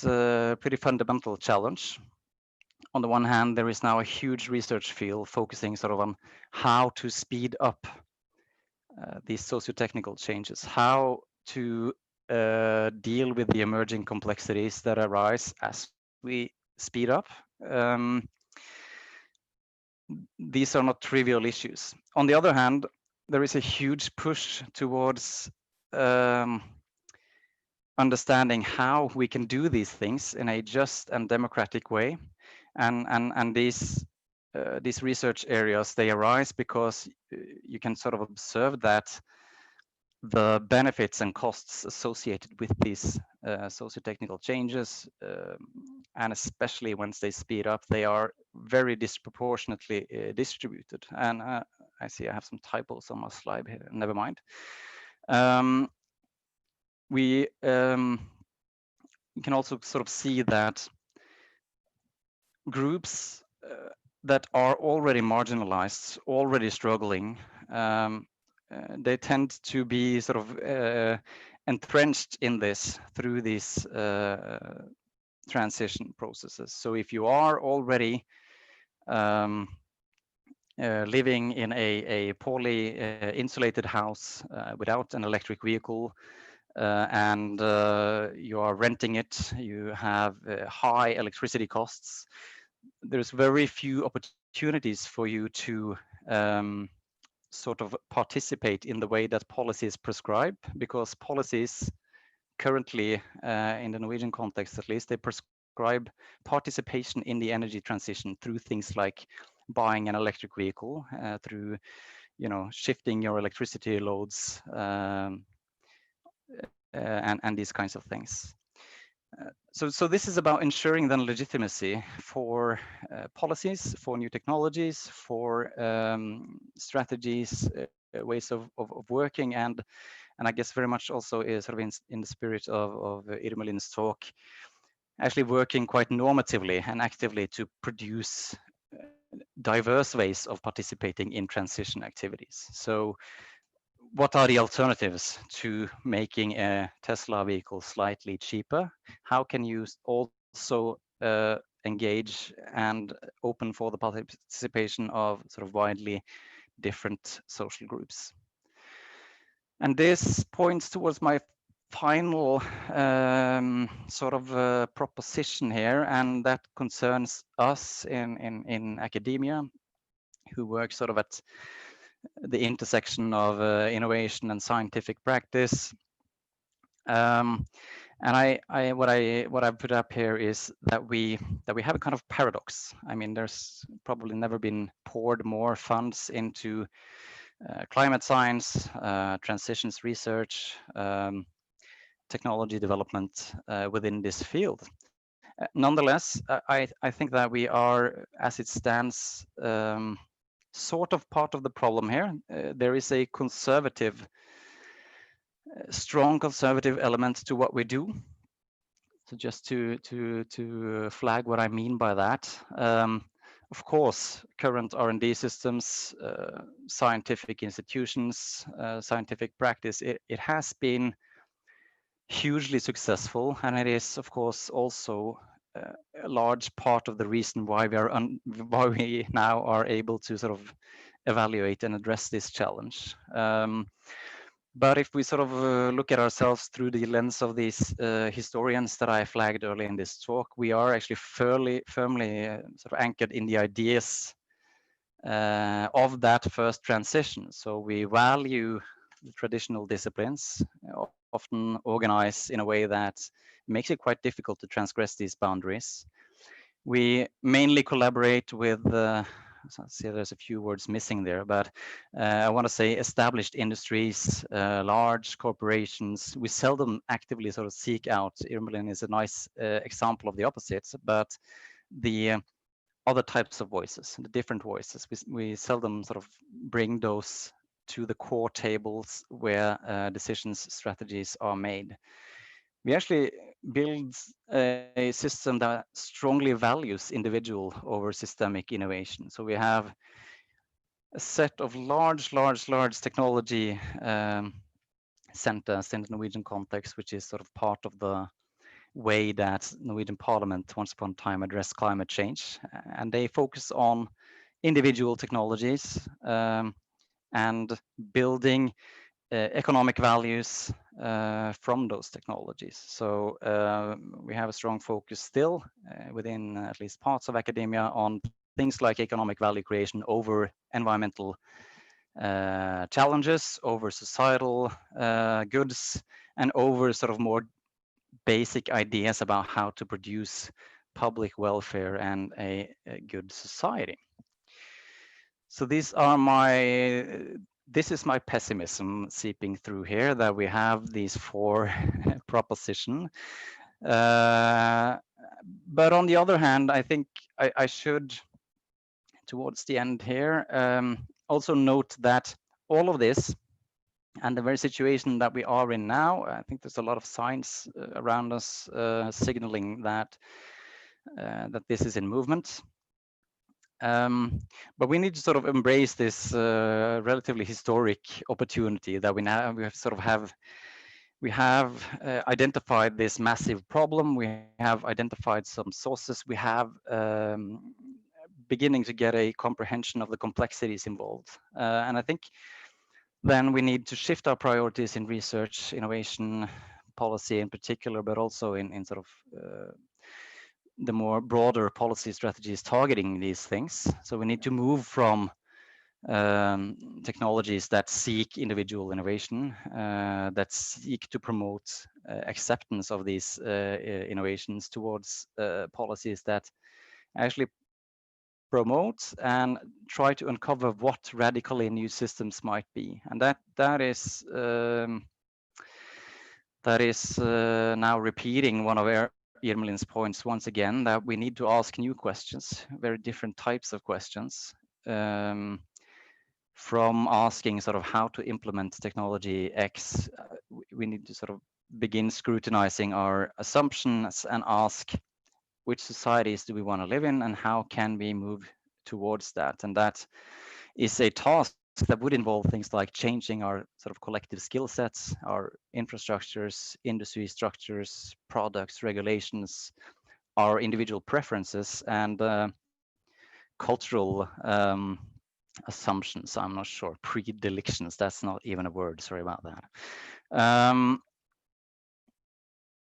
a pretty fundamental challenge. On the one hand, there is now a huge research field focusing sort of on how to speed up these socio-technical changes, how to deal with the emerging complexities that arise as we speed up. These are not trivial issues. On the other hand, there is a huge push towards understanding how we can do these things in a just and democratic way. And these research areas, they arise because you can sort of observe that the benefits and costs associated with these socio-technical changes, and especially once they speed up, they are very disproportionately distributed. And I see I have some typos on my slide here, never mind. We can also sort of see that groups that are already marginalized, already struggling, they tend to be sort of entrenched in this through these transition processes. So if you are already living in a poorly insulated house without an electric vehicle, and you are renting it, you have high electricity costs, there's very few opportunities for you to sort of participate in the way that policies prescribe, because policies currently, in the Norwegian context at least, they prescribe participation in the energy transition through things like buying an electric vehicle, through, shifting your electricity loads, and these kinds of things. So this is about ensuring then legitimacy for policies, for new technologies, for strategies, ways of working, and I guess very much also is sort of in the spirit of Irmelin's talk, actually working quite normatively and actively to produce diverse ways of participating in transition activities. So what are the alternatives to making a Tesla vehicle slightly cheaper? How can you also engage and open for the participation of sort of widely different social groups? And this points towards my final sort of proposition here, and that concerns us in academia, who work sort of at the intersection of innovation and scientific practice. And what I've put up here is that we have a kind of paradox. I mean, there's probably never been poured more funds into climate science, transitions research, technology development within this field. Nonetheless, I think that we are, as it stands, sort of part of the problem here. There is a strong conservative element to what we do. So just to flag what I mean by that. Of course, current R&D systems, scientific institutions, scientific practice, it has been hugely successful, and it is, of course, also a large part of the reason why we now are able to sort of evaluate and address this challenge. But if we sort of look at ourselves through the lens of these historians that I flagged early in this talk, we are actually firmly sort of anchored in the ideas of that first transition. So we value the traditional disciplines, often organize in a way that makes it quite difficult to transgress these boundaries. We mainly collaborate with see, there's a few words missing there, but I want to say established industries, large corporations. We seldom actively sort of seek out, Irmelin is a nice example of the opposite, but the other types of voices, the different voices, we seldom sort of bring those to the core tables where decisions, strategies are made. We actually build a system that strongly values individual over systemic innovation. So we have a set of large technology centers in the Norwegian context, which is sort of part of the way that Norwegian Parliament once upon a time addressed climate change. And they focus on individual technologies and building economic values from those technologies. So we have a strong focus still within at least parts of academia on things like economic value creation over environmental challenges, over societal goods, and over sort of more basic ideas about how to produce public welfare and a good society. So these are this is my pessimism seeping through here, that we have these four propositions. But on the other hand, I think I should, towards the end here, also note that all of this and the very situation that we are in now, I think there's a lot of signs around us signaling that that this is in movement. But we need to sort of embrace this relatively historic opportunity that we have identified this massive problem. We have identified some sources. We have beginning to get a comprehension of the complexities involved. And I think then we need to shift our priorities in research, innovation, policy in particular, but also in sort of the more broader policy strategies targeting these things. So we need to move from technologies that seek individual innovation, that seek to promote acceptance of these innovations towards policies that actually promote and try to uncover what radically new systems might be. And that is now repeating one of Irmelin's points once again, that we need to ask new questions, very different types of questions. From asking sort of how to implement technology X, we need to sort of begin scrutinizing our assumptions and ask which societies do we want to live in and how can we move towards that. And that is a task that would involve things like changing our sort of collective skill sets, our infrastructures, industry structures, products, regulations, our individual preferences, and cultural assumptions. I'm not sure, predilections, that's not even a word, sorry about that.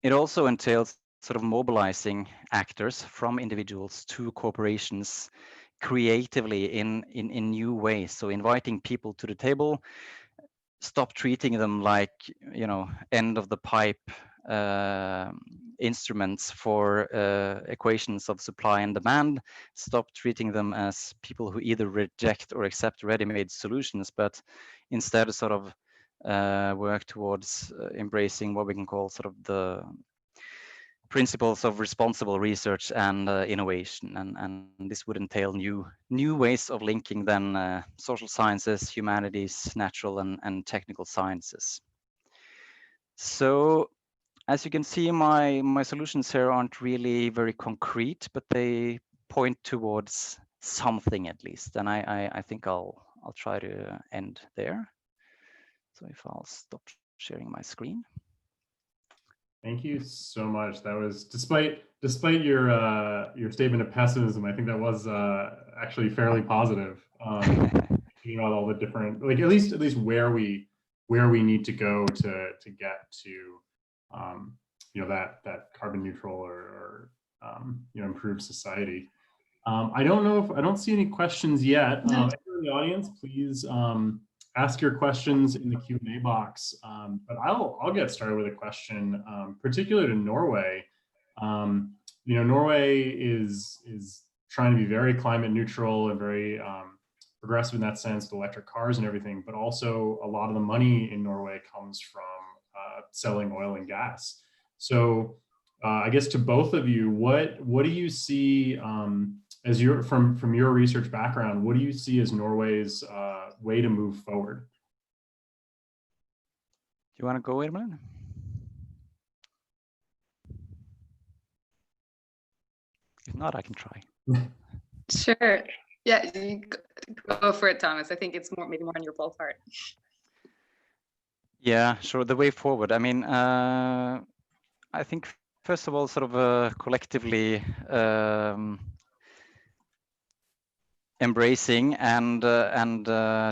It also entails sort of mobilizing actors from individuals to corporations creatively in new ways. So inviting people to the table, stop treating them like, you know, end of the pipe instruments for equations of supply and demand. Stop treating them as people who either reject or accept ready-made solutions, but instead sort of work towards embracing what we can call sort of the principles of responsible research and innovation, and this would entail new ways of linking then social sciences, humanities, natural and technical sciences. So as you can see, my solutions here aren't really very concrete, but they point towards something at least, and I think I'll try to end there. So if I'll stop sharing my screen. Thank you so much. That was, despite your statement of pessimism, I think that was actually fairly positive. Thinking about all the different, like at least where we need to go to get to you know, that carbon neutral or you know, improved society. I don't see any questions yet. If you're in the audience, please ask your questions in the Q&A box. But I'll get started with a question, particularly to Norway. You know, Norway is trying to be very climate neutral and very progressive in that sense, with electric cars and everything. But also, a lot of the money in Norway comes from selling oil and gas. So, I guess to both of you, what do you see as from your research background? What do you see as Norway's way to move forward? Do you want to go, Irmelin? If not, I can try. Sure. Yeah, you go for it, Thomas. I think it's maybe more on your ballpark. Yeah, sure. The way forward. I mean, I think first of all, sort of collectively embracing and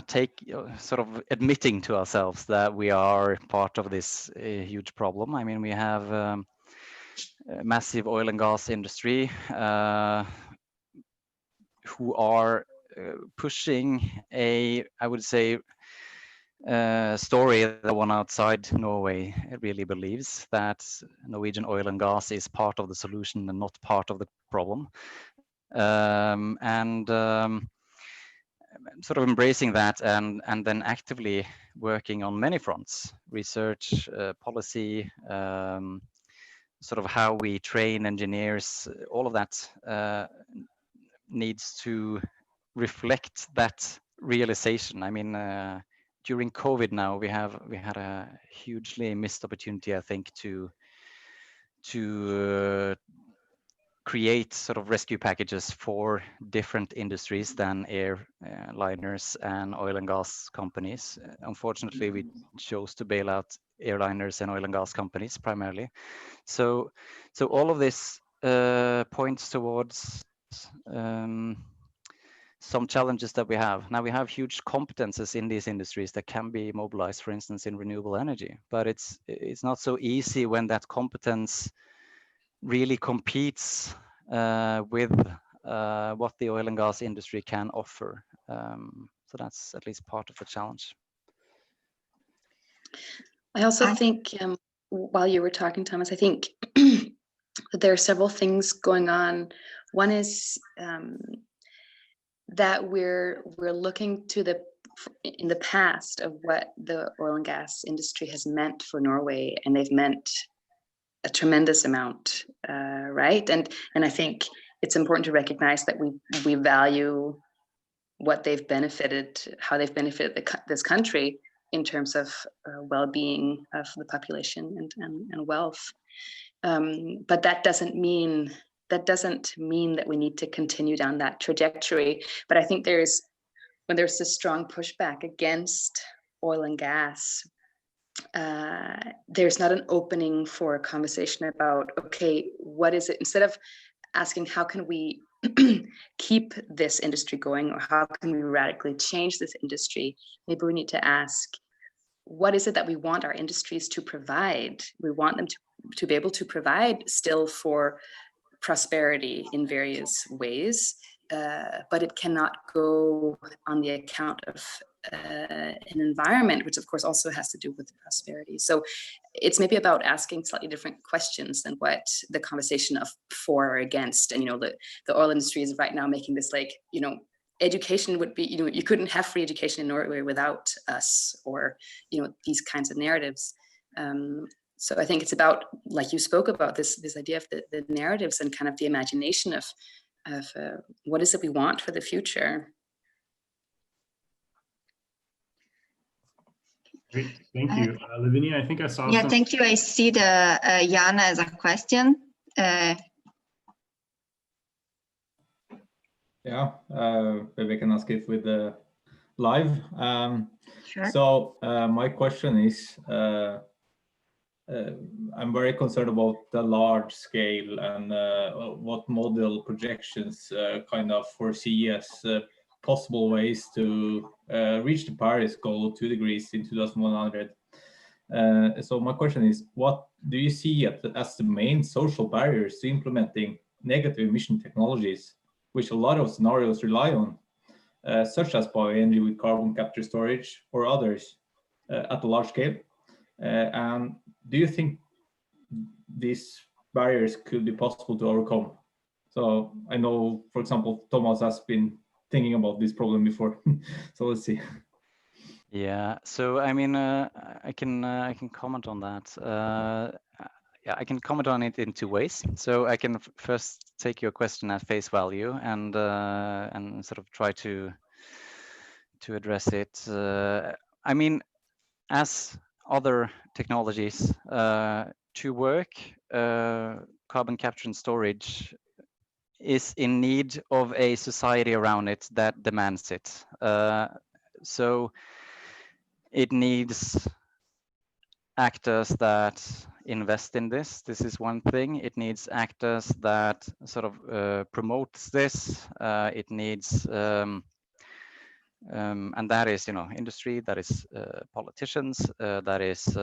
take sort of admitting to ourselves that we are part of this huge problem. I mean, we have a massive oil and gas industry who are pushing I would say, story that one outside Norway really believes, that Norwegian oil and gas is part of the solution and not part of the problem. Sort of embracing that and then actively working on many fronts, research, policy, sort of how we train engineers, all of that needs to reflect that realization. I mean, during COVID now, we had a hugely missed opportunity, I think, to create sort of rescue packages for different industries than airliners and oil and gas companies. Unfortunately, we chose to bail out airliners and oil and gas companies primarily. So all of this points towards some challenges that we have. Now we have huge competences in these industries that can be mobilized, for instance, in renewable energy, but it's not so easy when that competence really competes with what the oil and gas industry can offer. So that's at least part of the challenge. I also think, while you were talking, Thomas, I think that there are several things going on. One is that we're looking to in the past of what the oil and gas industry has meant for Norway, and they've meant a tremendous amount, right? And I think it's important to recognize that we value what they've benefited, how they've benefited this country in terms of well-being of the population and wealth. But that doesn't mean that we need to continue down that trajectory. But I think when there's a strong pushback against oil and gas, there's not an opening for a conversation about, okay, what is it? Instead of asking how can we keep this industry going, or how can we radically change this industry, maybe we need to ask, what is it that we want our industries to provide? We want them to be able to provide still for prosperity in various ways, but it cannot go on the account of an environment, which of course also has to do with prosperity. So it's maybe about asking slightly different questions than what the conversation of for or against. And, the oil industry is right now making this education would be, you couldn't have free education in Norway without us, or, these kinds of narratives. So I think it's about, like you spoke about, this idea of the narratives and kind of the imagination of what is it we want for the future. Great, thank you. Lavinia, I think I saw Yeah, thank you. I see the Jana as a question. Yeah, maybe I can ask it with the live. Sure. So my question is, I'm very concerned about the large scale and what model projections kind of foresee as possible ways to reach the Paris goal of 2 degrees in 2100. So my question is, what do you see as the main social barriers to implementing negative emission technologies, which a lot of scenarios rely on, such as bioenergy with carbon capture storage or others at a large scale? And do you think these barriers could be possible to overcome? So I know, for example, Thomas has been thinking about this problem before. So let's see. Yeah, so I mean, I can comment on that. Yeah, I can comment on it in two ways. So I can first take your question at face value and sort of try to address it. I mean, as other technologies to work, carbon capture and storage is in need of a society around it that demands it. So it needs actors that invest in this. This is one thing. It needs actors that sort of promotes this. It needs, and that is, industry, that is politicians, that is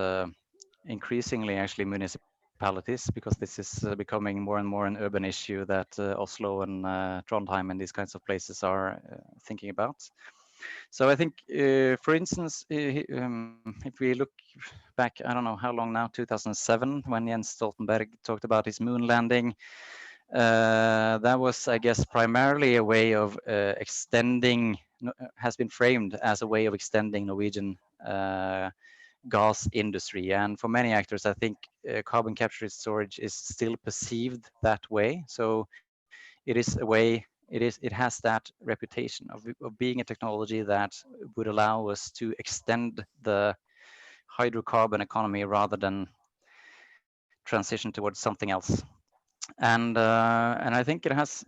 increasingly actually municipalities, because this is becoming more and more an urban issue that Oslo and Trondheim and these kinds of places are thinking about. So I think, for instance, if we look back, I don't know how long now, 2007, when Jens Stoltenberg talked about his moon landing, that was, I guess, primarily a way of extending, has been framed as a way of extending Norwegian gas industry. And for many actors, I think carbon capture and storage is still perceived that way. So it is a way, it has that reputation of being a technology that would allow us to extend the hydrocarbon economy rather than transition towards something else. And I think it has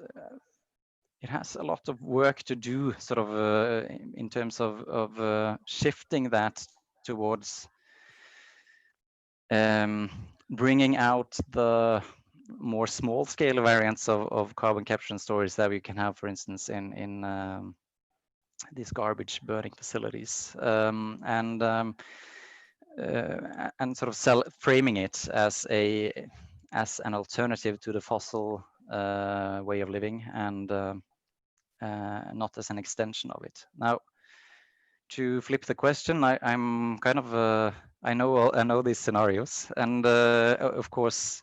a lot of work to do, sort of in terms of shifting that towards bringing out the more small scale variants of carbon capture and storage that we can have, for instance, in these garbage burning facilities, and sort of framing it as an alternative to the fossil way of living, and not as an extension of it. Now, to flip the question, I'm kind of I know these scenarios, and of course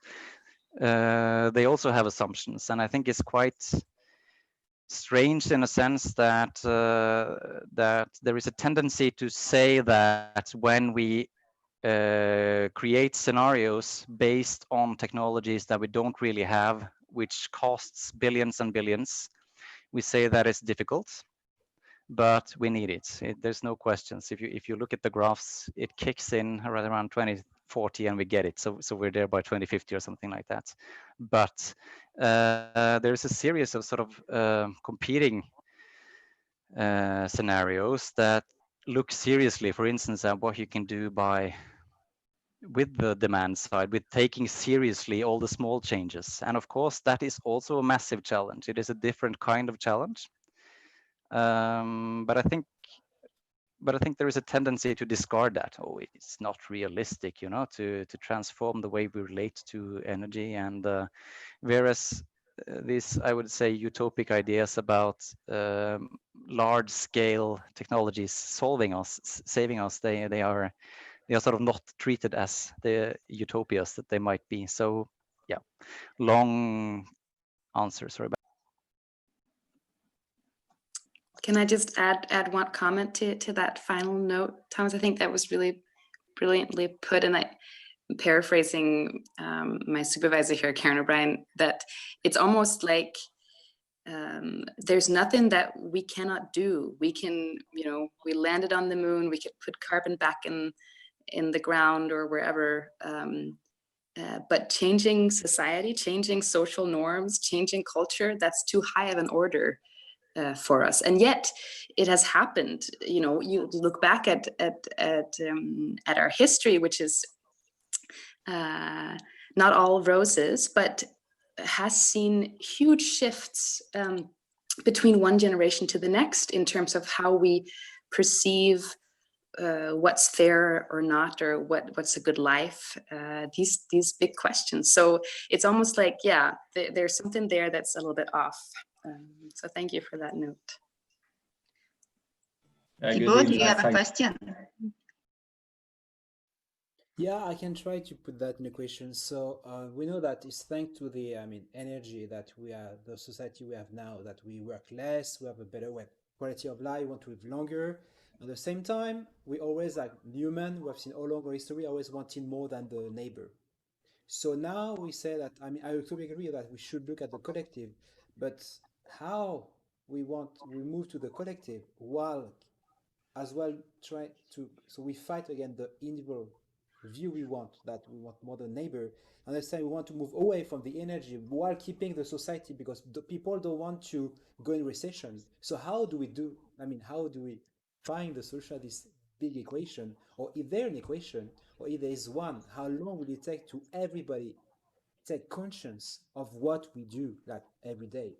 they also have assumptions, and I think it's quite strange in a sense that that there is a tendency to say that when we create scenarios based on technologies that we don't really have, which costs billions and billions, we say that it's difficult, but we need it. There's no questions. If you look at the graphs, it kicks in right around 2040 and we get it. So we're there by 2050 or something like that. But there's a series of sort of competing scenarios that look seriously, for instance, at what you can do with the demand side, with taking seriously all the small changes. And of course, that is also a massive challenge. It is a different kind of challenge. But I think there is a tendency to discard that. Oh, it's not realistic, you know, to transform the way we relate to energy. And whereas these, I would say, utopic ideas about large scale technologies saving us, they are sort of not treated as the utopias that they might be. So yeah, long answer, sorry. Can I just add one comment to that final note, Thomas? I think that was really brilliantly put, and I'm paraphrasing my supervisor here, Karen O'Brien, that it's almost like there's nothing that we cannot do. We can, you know, we landed on the moon, we could put carbon back in the ground or wherever, but changing society, changing social norms, changing culture, that's too high of an order for us. And yet it has happened. You know, you look back at our history, which is not all roses, but has seen huge shifts between one generation to the next in terms of how we perceive what's fair or not, or what's a good life, these big questions. So it's almost like, yeah, there's something there that's a little bit off. So thank you for that note. Thibaut, do you have a question? Yeah, I can try to put that in a question. So we know that it's thanks to the, energy that we are, the society we have now, that we work less, we have a better quality of life, want to live longer. At the same time, we always, like human, we have seen all along our history, always wanting more than the neighbor. So now we say that, I totally agree that we should look at the collective, but how we move to the collective while as well try to, so we fight against the individual view we want more than neighbor. And the same, we want to move away from the energy while keeping the society, because the people don't want to go in recession. So how do we find the solution to this big equation? Or if there's an equation, or if there is one, how long will it take to everybody take conscience of what we do, like every day?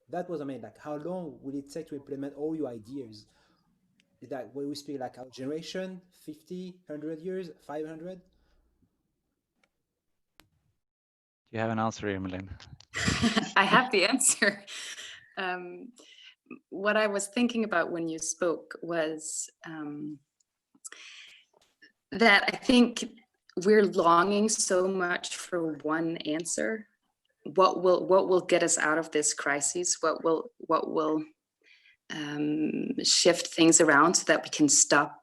That was, like, how long will it take to implement all your ideas? Is that when we speak like our generation, 50, 100 years, 500? Do you have an answer, Emmeline? I have the answer. What I was thinking about when you spoke was that I think we're longing so much for one answer. What will get us out of this crisis? What will shift things around so that we can stop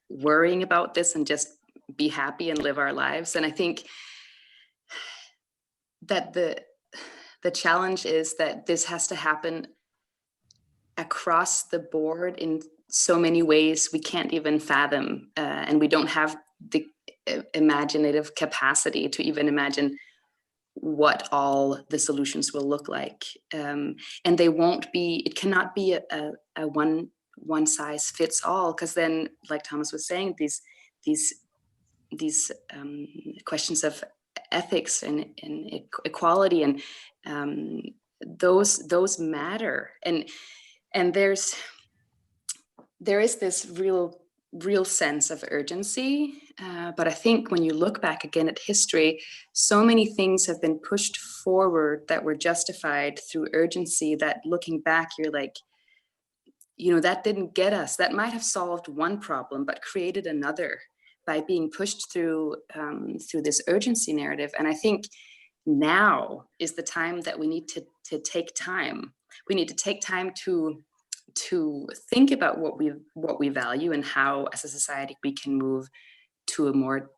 worrying about this and just be happy and live our lives? And I think that the challenge is that this has to happen across the board in so many ways we can't even fathom, and we don't have the imaginative capacity to even imagine what all the solutions will look like. And they won't be, it cannot be a one size fits all, because then, like Thomas was saying, these questions of ethics and equality and those matter. And there is this real sense of urgency. But I think when you look back again at history, so many things have been pushed forward that were justified through urgency that looking back, you're like, that didn't get us. That might have solved one problem, but created another by being pushed through this urgency narrative. And I think now is the time that we need to take time. We need to take time to think about what we value and how, as a society, we can move to a more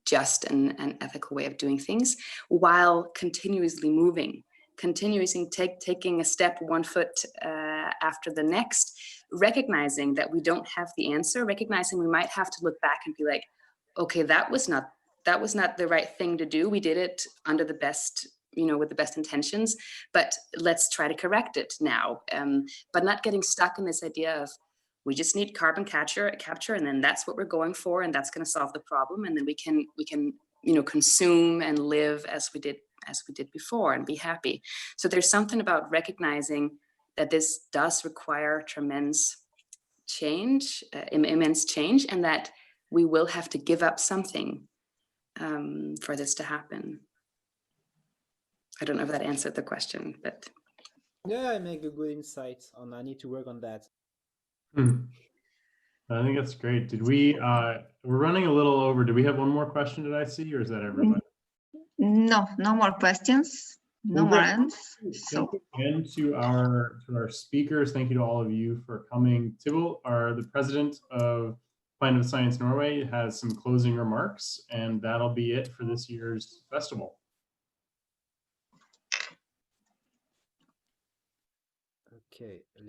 just and ethical way of doing things, while continuously moving, taking a step, one foot after the next, recognizing that we don't have the answer, recognizing we might have to look back and be like, okay, that was not the right thing to do. We did it under the best, with the best intentions, but let's try to correct it now. But not getting stuck in this idea of, we just need carbon capture, and then that's what we're going for, and that's going to solve the problem, and then we can consume and live as we did before and be happy. So there's something about recognizing that this does require tremendous change, immense change, and that we will have to give up something for this to happen. I don't know if that answered the question, but Yeah, I make a good insight on. I need to work on that. I think that's great. Did we, we're running a little over. Do we have one more question, did I see, or is that everybody? No more questions. No more hands. Thank you again to our speakers. Thank you to all of you for coming. Tibble, the president of Pint of Science Norway, has some closing remarks, and that'll be it for this year's festival. Okay, let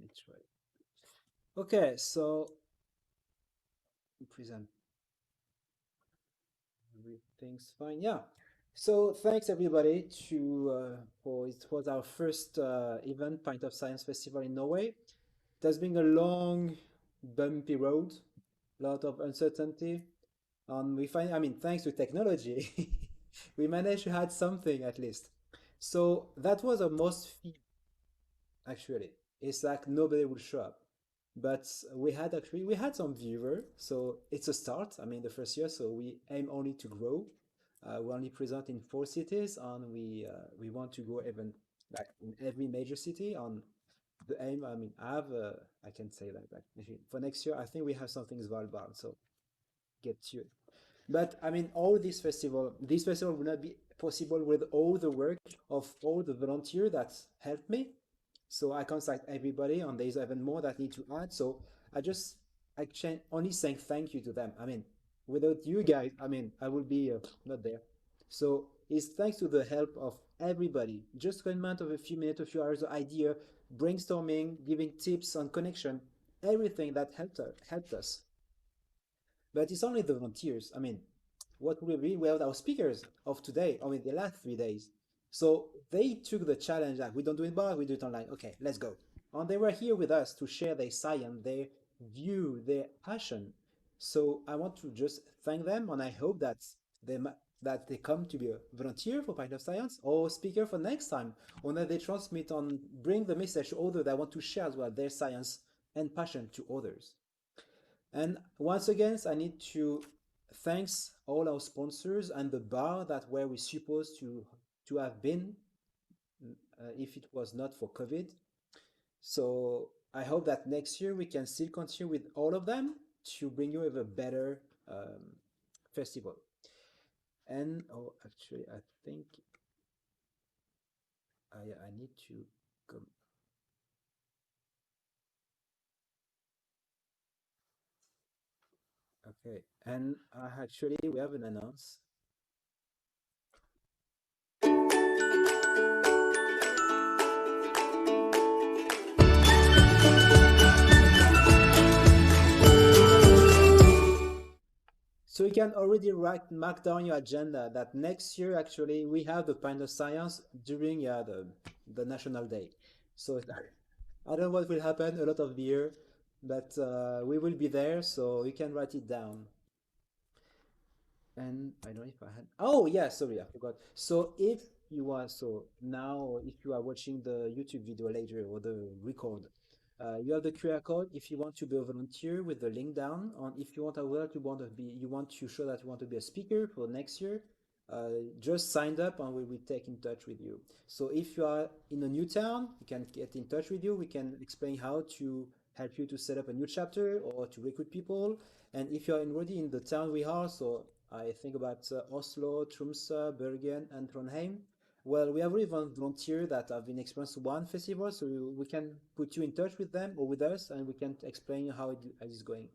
me try. Okay, so present. Everything's fine. Yeah. So thanks everybody for it was our first event, Pint of Science Festival in Norway. It has been a long, bumpy road, a lot of uncertainty. Thanks to technology, we managed to have something at least. So that was our most fear, actually. It's like nobody will show up. But we had some viewer, so it's a start. The first year, so we aim only to grow. We only present in 4 cities, and we want to go even like in every major city. On the aim, I can say that for next year, I think we have something Svalbard, so get to it. But all this festival would not be possible with all the work of all the volunteers that helped me. So I contact everybody, and there's even more that need to add. So I can only say thank you to them. Without you guys, I would be not there. So it's thanks to the help of everybody. Just comment of a few minutes, a few hours of idea, brainstorming, giving tips on connection, everything that helped us. But it's only the volunteers. What will be without our speakers of today, the last 3 days? So they took the challenge that we don't do it bar, we do it online. Okay, let's go. And they were here with us to share their science, their view, their passion. So I want to just thank them, and I hope that they come to be a volunteer for Pint of Science or speaker for next time, or that they transmit and bring the message to others that want to share as well their science and passion to others. And once again, I need to thanks all our sponsors and the bar that where we supposed to have been if it was not for COVID. So I hope that next year we can still continue with all of them to bring you a better festival. And actually, I think I need to come. Okay, and actually we have an announce. So you can already mark down your agenda that next year actually we have the Pint of Science during the National Day. So I don't know what will happen, a lot of beer, but we will be there, so you can write it down. And I don't know if I had. Oh yeah, sorry, I forgot. So if you are if you are watching the YouTube video later or the record, you have the QR code if you want to be a volunteer with the link down. And if you want to show that you want to be a speaker for next year, just sign up and we will take in touch with you. So if you are in a new town, we can get in touch with you. We can explain how to help you to set up a new chapter or to recruit people. And if you're already in the town we are, so I think about Oslo, Tromsø, Bergen, and Trondheim. Well, we have even volunteers that have been experienced one festival, so we can put you in touch with them or with us, and we can explain how it is going.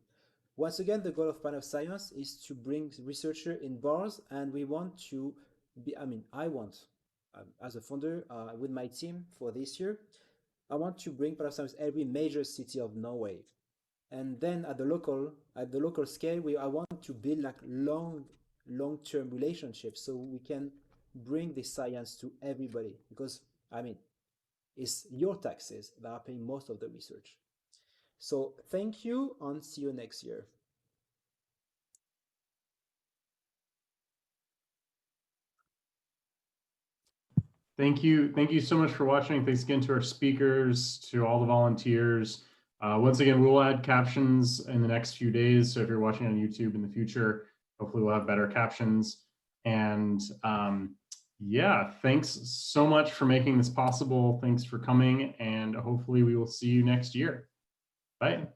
Once again, the goal of Pint of Science is to bring researchers in bars, and we want to be, I want, as a founder with my team for this year, I want to bring Pint of Science every major city of Norway. And then at the local scale, I want to build like long-term relationships so we can bring the science to everybody because, it's your taxes that are paying most of the research. So thank you and see you next year. Thank you. Thank you so much for watching. Thanks again to our speakers, to all the volunteers. Once again, we'll add captions in the next few days. So if you're watching on YouTube in the future, hopefully we'll have better captions. And yeah, thanks so much for making this possible. Thanks for coming. And hopefully we will see you next year. Bye.